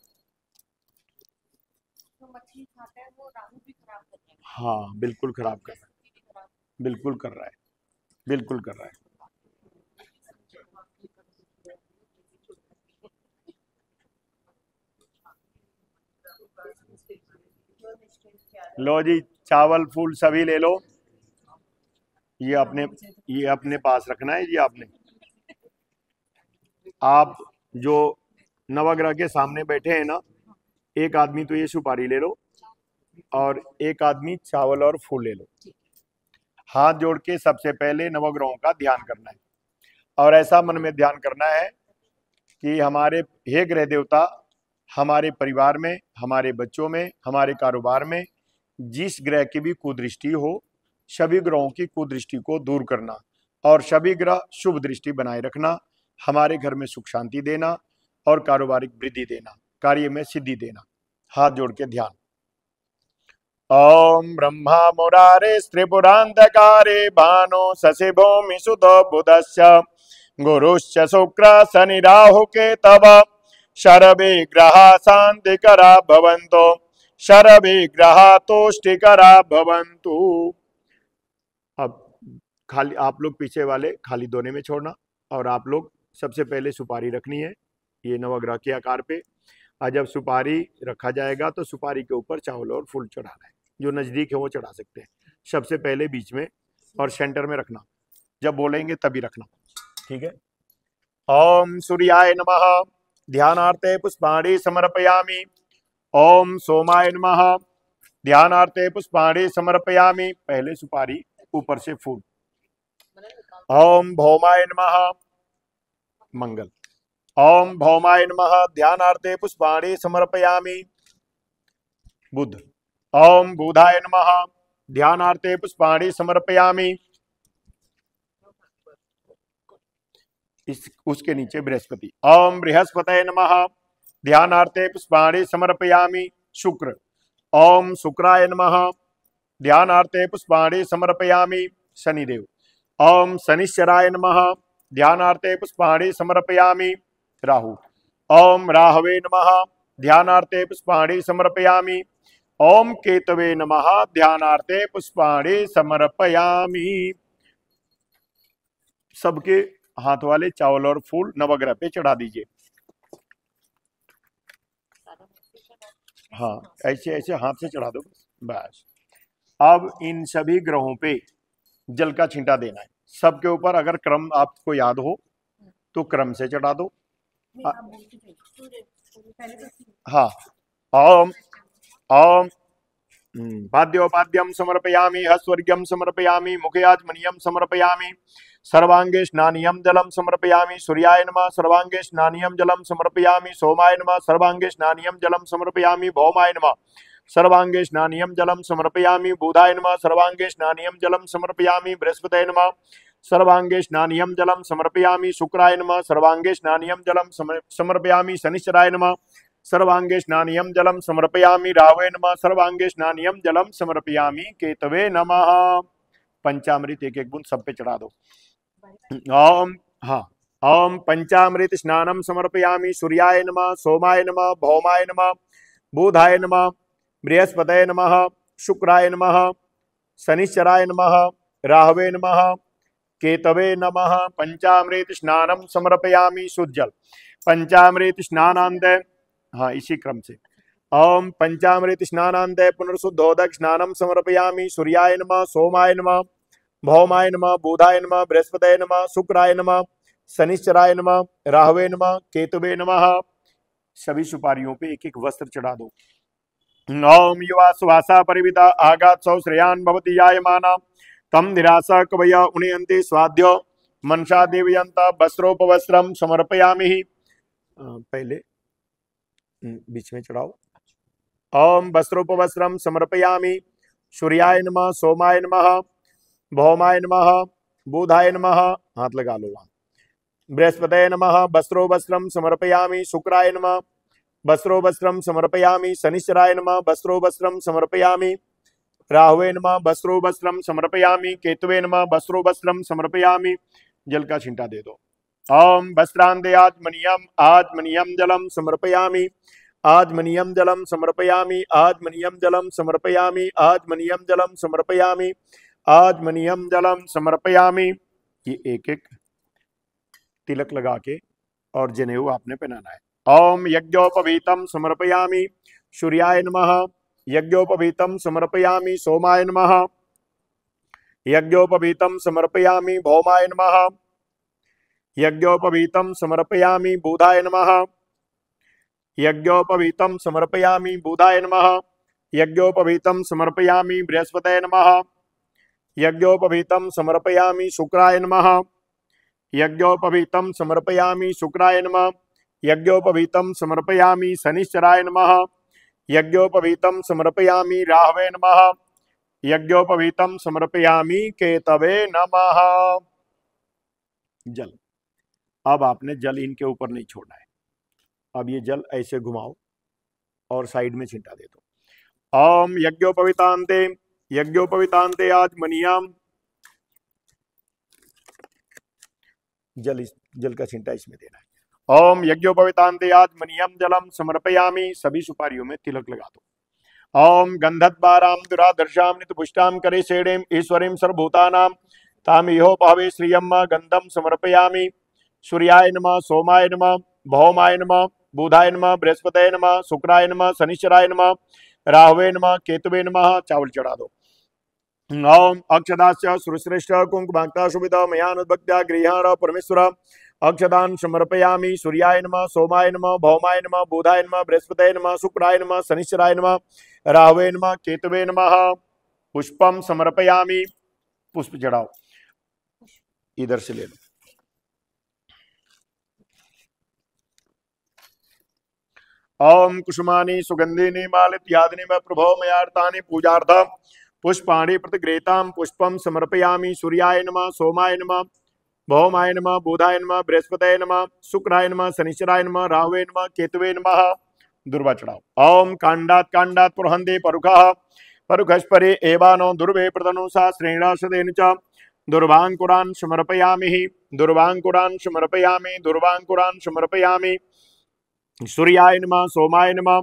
तो मछली खाता है वो राहु भी खराब कर रहा है। हाँ, बिल्कुल खराब कर रहा है, बिल्कुल कर रहा है, बिल्कुल कर रहा है। लो जी, चावल फूल सभी ले लो। ये अपने पास रखना है जी। आपने, आप जो नवग्रह के सामने बैठे हैं ना, एक आदमी तो ये सुपारी ले लो, और एक आदमी चावल और फूल ले लो। हाथ जोड़ के सबसे पहले नवग्रहों का ध्यान करना है, और ऐसा मन में ध्यान करना है कि हमारे हे ग्रह देवता, हमारे परिवार में, हमारे बच्चों में, हमारे कारोबार में जिस ग्रह की भी कुदृष्टि हो, सभी ग्रहों की कुदृष्टि को दूर करना, और सभी ग्रह शुभ दृष्टि बनाए रखना, हमारे घर में सुख शांति देना, और कारोबारिक वृद्धि देना, कार्य में सिद्धि देना। हाथ जोड़ के ध्यान। ओम ब्रह्मा मुरारे त्रिपुरांधकारे भानु शशि भूमि सुत बुधस्य गुरुश्च शुक्र शनि राहु केतव शरवे ग्रहा शांतिकरा भवन्तो शरवे ग्रहा तुष्टिकरा भवन्तु। अब खाली आप लोग पीछे वाले खाली दोने में छोड़ना, और आप लोग सबसे पहले सुपारी रखनी है ये नवग्रह के आकार पे। और जब सुपारी रखा जाएगा तो सुपारी के ऊपर चावल और फूल चढ़ाना है। जो नजदीक है वो चढ़ा सकते हैं। सबसे पहले बीच में और सेंटर में रखना, जब बोलेंगे तभी रखना, ठीक है। ओम सूर्याय नमः। ध्यानार्थे पुष्पाणि समर्पयामि। ओम सोमाय नमः। ध्यानार्थे पुष्पाणि समर्पयामि। पहले सुपारी, ऊपर से फूल। ओम भौमाय नमः। मंगल। ओम भौमाय नमः। ध्यानार्थे पुष्पाणि समर्पयामि। बुध। ओम बुधाय नमः। ध्यानार्थे पुष्पाणि समर्पयामि। उसके नीचे बृहस्पति। ओम बृहस्पतये नमः। ध्यानार्थे पुष्पाणि समर्पयामि। शुक्र। ओम शुक्राय नमः। ध्यानार्थे पुष्पाणि समर्पयामि। शनिदेव। ओम शनिश्चराय नमः। ध्यानार्थे पुष्पाणि समर्पयामि। राहु। ओम राहवे नमः। ध्यानार्थे पुष्पाणि समर्पयामि। ओम केतवे नमः। ध्यानार्थे पुष्पाणि समर्पयामि। सबके हाथ वाले चावल और फूल नवग्रह पे चढ़ा दीजिए। हाँ, ऐसे ऐसे हाथ से चढ़ा दो बस। अब इन सभी ग्रहों पे जल का छींटा देना है सबके ऊपर। अगर क्रम आपको याद हो तो क्रम से चढ़ा दो। हाँ। ओम ओम पाद्योपाद्यम समर्पयामि, हस्वर्ग्यम समर्पयामि, मुखे आचमनीयम समर्पयामि, सर्वांगे स्नानियम जलम समर्पयामि, सूर्याय नमः सर्वांगे स्नानियम जलम समर्पयामि, सोमाय नमः सर्वांगे स्नानियम जलम समर्पयामि, भौमाय नमः सर्वांगे स्नानियम जलम समर्पयामि, बुधाय नमः सर्वांगे स्नानियम जलम समर्पयामि, बृहस्पतये नमः सर्वांगे स्नानियम जलम समर्पयामि, शुक्राय नमः सर्वांगे स्नानियम जलम समर्पयामि, शनिश्चराय नमः सर्वांगे स्नानियम जलम समर्पयामि, राहवे नमः सर्वांगे स्नानियम जलम समर्पयामि, केतवे नमः। पंचामृत एक एक बूंद सब पे चढ़ा दो। ओम हाँ ओम पंचामृत स्नानम समर्पयामि, सूर्याय नमः सोमाय नमः भौमाय नमः बुधाय नमः बृहस्पतये नमः शुक्राय नमः शनिश्चराय नमः राहवे नमः केतवे नमः। पंचामृत स्नानम समर्पयामि, शुद्ध जल। पंचामृत स्नानांत, हाँ इसी क्रम से। ओम पंचामृत स्नानांत पुनर्शुद्धोदक स्नानम समर्पयामि, सूर्याय नमः सोमाय नमः भौमाय नमः बुधाय नमः बृहस्पतये नमः शुक्राय नमः शनिश्चराय नमः राहवे नमः केतवे नमः। सभी सुपारियों पे एक एक वस्त्र चढ़ा दो। ओम युवा सुवासा परिविता आगात सौ श्रेयान भवति यायमाना तम निराशा कवय उनयन्ति स्वाद्य मनसा देवयंता वस्त्रोपवस्त्रम समर्पयामि। पहले बीच में चढ़ाओ। ओम वस्त्रोपवस्त्रम समर्पयामि, सूर्याय नमः सोमाय नमः भौमाय नमः बुधाय नमः, हाथ लगा लो वहां, बृहस्पतये नमः वस्त्रोवस्त्रम समर्पयामि, शुक्राय नमः वस्त्रोवस्त्रम समर्पयामि, शनिश्चराय नमः वस्त्रोवस्त्रम समर्पयामि, राहवे नमः वस्त्रोवस्त्रम समर्पयामि, केतवे नमः वस्त्रोवस्त्रम समर्पयामि। जल का छिंटा दे दो। ओम वस्त्रांते आजमनीयम जलम समर्पयामि, आजमनीयम जलम समर्पयामि, आजमनीयम जलम समर्पयामि, आजमनीयम जलम समर्पयामि, आजमनीयम जलम समर्पयामि। ये एक एक तिलक लगा के और जनेऊ आपने पहनाना है। ओम यज्ञोपवीतम समर्पयामि, सूर्याय नमः यज्ञोपवीतम समर्पयामि, सोमाय नमः यज्ञोपवीतम समर्पयामि, भौमाय नमः यज्ञोपवीतम समर्पयामि, बुधाय नमः यज्ञोपवीतम समर्पयामि, बुधाय नमः यज्ञोपवीतम समर्पयामि, बृहस्पतये नमः यज्ञोपवीतम समर्पयामि, शुक्राय नमः यज्ञोपवीतम समर्पयामि, शुक्राय नमः यज्ञोपवीतम समर्पयामि, शनिश्चराय नमः यज्ञोपवीतम समर्पयामि, राहवे नमः यज्ञोपवीतम समर्पयामि, केतवे नमः। जल, अब आपने जल इनके ऊपर नहीं छोड़ना है। अब ये जल ऐसे घुमाओ और साइड में छिंटा दे दो। ओम यज्ञोपवीतांते आचमनीयम, जल का छिंटा इसमें देना है। ओम यज्ञोपवीतांते आचमनीयम जलम समर्पयामि, सभी सुपारियों में तिलक लगा दो। ओम गंधद्वाराम दुरादर्शाम नितपुष्टाम करे सेडेम ईश्वरीम सर्वभूतानां ताम इहो भावे श्रियम गंधम समर्पयामि, सूर्याय नमः सोमाय नमः भौमाय नमः बुधाय नमः बृहस्पतये नमः शुक्राय नमः शनिश्चराय नमः राहवे नमः केतवे नमः। चावल चढ़ा दो। ओम अक्षदास्य सुरश्रेष्ठ कुंकुमाक्ता शुभिता मयानुद्भक्त्या गृहाण परमेश्वर अक्षदान समर्पयामि, सूर्याय नमः सोमाय नमः भौमाय नमः बुधाय नमः बृहस्पतये नमः शुक्राय नमः शनिश्चराय नमः राहवे नमः केतवे नमः। पुष्पम समर्पयामि, पुष्प चढ़ाओ, इधर से ले लो। ओम कुसुमानि सुगंधिनी मालित्यादिनी प्रभो मयार्तानि पूजार्थ पुष्पाणि प्रतिगृहीतां पुष्पम समर्पयामि, सूर्याय नमः सोमाय नमः भौमाय नमः बुधाय नमः बृहस्पतये नमः शुक्राय नमः शनिश्चराय नमः राहवे नमः केतवे नमः। दुर्वा चढ़ाओ। ओम कांडात पुरहंदे परुखः परुखस्परे एवानो दुर्वे प्रतनुषा श्रेणाशदेन च दुर्वांकुरान् समर्पयामि, दुर्वांकुरान् समर्पयामि, दुर्वांकुरान् समर्पयामि, सूर्याय नमः सोमाय नमः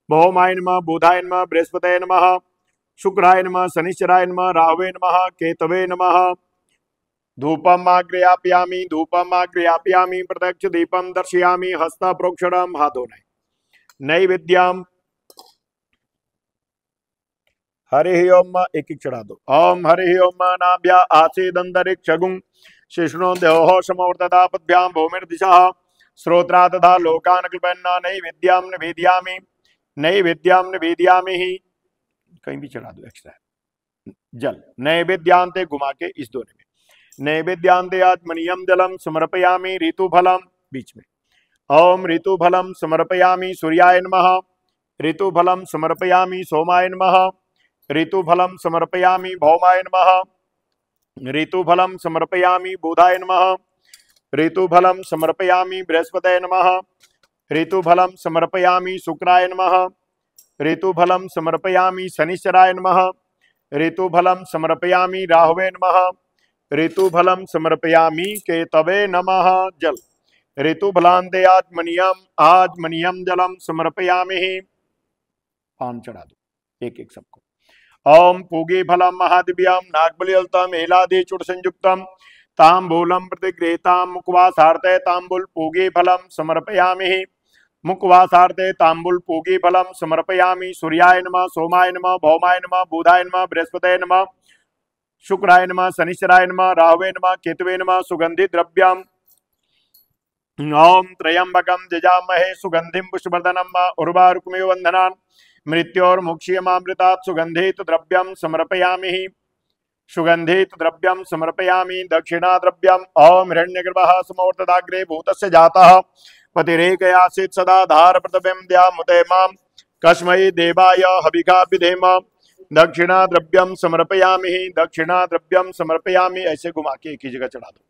भौमाय नमः बुधाय नमः बृहस्पतये नमः शुक्राय नमः शनिश्चराय नमः राहवे नमः केतवे नमः। धूपम आग्रयापयामि, धूपम आग्रयापयामि, प्रत्यक्ष दीपम दर्शयामि, हस्ता प्रोक्षणम, हाथ धोना। नैवेद्यम हरि ओम, एक एक चढ़ा दो। ओम हरि ओम नाभ्या आसीदंतरिक्षगुं शिष्णो देहो समवर्तता पद्भ्याम भूमिर्दिशः श्रोत्रा तथा लोकान् क्लपन्न नैवेद्यं निवेदयामि, नैवेद्यं निवेदयामि। कहीं भी चढ़ा दो एक्स्ट्रा जल। नैवेद्यांते घुमा के इस दोने में नैवेद्यांते आत्मनियम जलम समर्पयामि ऋतुफलम बीच में। ओम ऋतुफलम समर्पयामि सूर्याय नमः, ऋतुफलम समर्पयामि सोमाय नमः, ऋतुफलम समर्पयामि भौमाय नमः, ऋतुफलम समर्पयामि बुधाय नमः, ऋतुफलम समर्पयामि बृहस्पतये नमः, ऋतुफलम समर्पयामि शुक्राय नमः, ऋतुफलम समर्पयामि शनिश्चराय नमः, ऋतुफलम समर्पयामि राहवे नमः, ऋतुफलम समर्पयामि केतवे नमः। जल ऋतुफलान्ते आत्मनियम जलम समर्पयामि। पान चढ़ा दो एक एक सबको। ओम पूगे फलम महादिव्यम नागबलितम एलादि चुट संयुक्तम तांबूलम प्रतिगृहीताम मुखवासार्थे तांबूल पूगे फलम समर्पयामि। मुखवासार्थे तांबूल पूगे फलम समर्पयामि। सूर्याय नमः, सोमाय नमः, भौमाय नमः, बुधाय नमः, बृहस्पतये नमः, शुक्राय नमः, शनिश्चराय नमः, राहवे नमः, केतवे नमः। सुगंधि द्रव्यम ओम त्र्यंबकम जजामहे सुगंधिम पुष्पवर्धनम उर्वारुकमेव वंदनान् मृत्योर्मुक्षीयमामृतात् सुगंधित द्रव्यम समर्पयामि। सुगंधित द्रव्यम समर्पयामि। दक्षिणा द्रव्यम ओम हिरण्यगर्भः समोर्तदाग्रे भूतस्य जातः पतिरेकयासीत् सदा धार प्रतिबिंब द्यामुते मां कस्मै देवाय हविषा विधेम। दक्षिणा द्रव्यम समर्पयामि। दक्षिणा द्रव्यम समर्पयामि। ऐसे घुमा के एक ही जगह चढ़ा दो।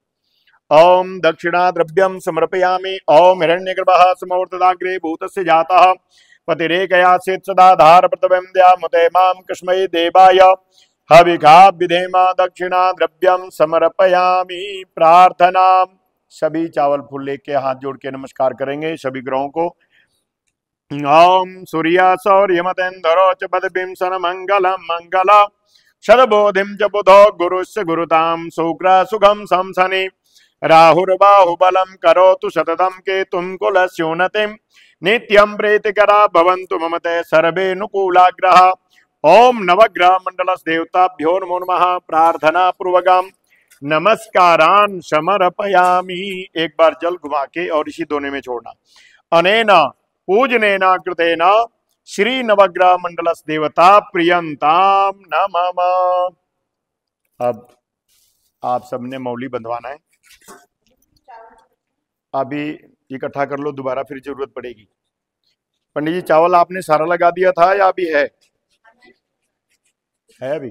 ओम दक्षिणा द्रव्यम समर्पयामि। ओम हिरण्यगर्भः समोर्तदाग्रे भूतस्य जातः पतिरेकयासीत् सदा धार प्रतिबिंब द्यामुते मां कस्मै देवाय हविषा विधेम। दक्षिणा द्रव्यम समर्पयामि। प्रार्थना। सभी चावल फूल लेके हाथ जोड़ के नमस्कार करेंगे सभी ग्रहों को। ओम सूर्य सौर्यमतेन्द्रो च पदबिंसन मंगलम मंगल शतबोधिम च बुधो गुरुस्य गुरुताम शुक्र सुखम संसनि राहुर्बाहुबलम करोतु सततम केतुम कुलस्योन्नतिम नित्यं प्रीतिकरा भवन्तु मम ते सर्वे अनुकूलाग्रह। ओम नवग्रह मंडलस देवताभ्यो नमो नमः। प्रार्थना पूर्वकम नमस्कारान् समर्पयामि। एक बार जल घुमा के और इसी दोने में छोड़ना। अनेन पूजनेन कृतेन श्री नवग्रह मंडलस देवता प्रियंताम नमः। अब आप सबने मौली बंधवाना है। अभी इकट्ठा कर लो, दोबारा फिर जरूरत पड़ेगी। पंडित जी चावल आपने सारा लगा दिया था या अभी है अभी?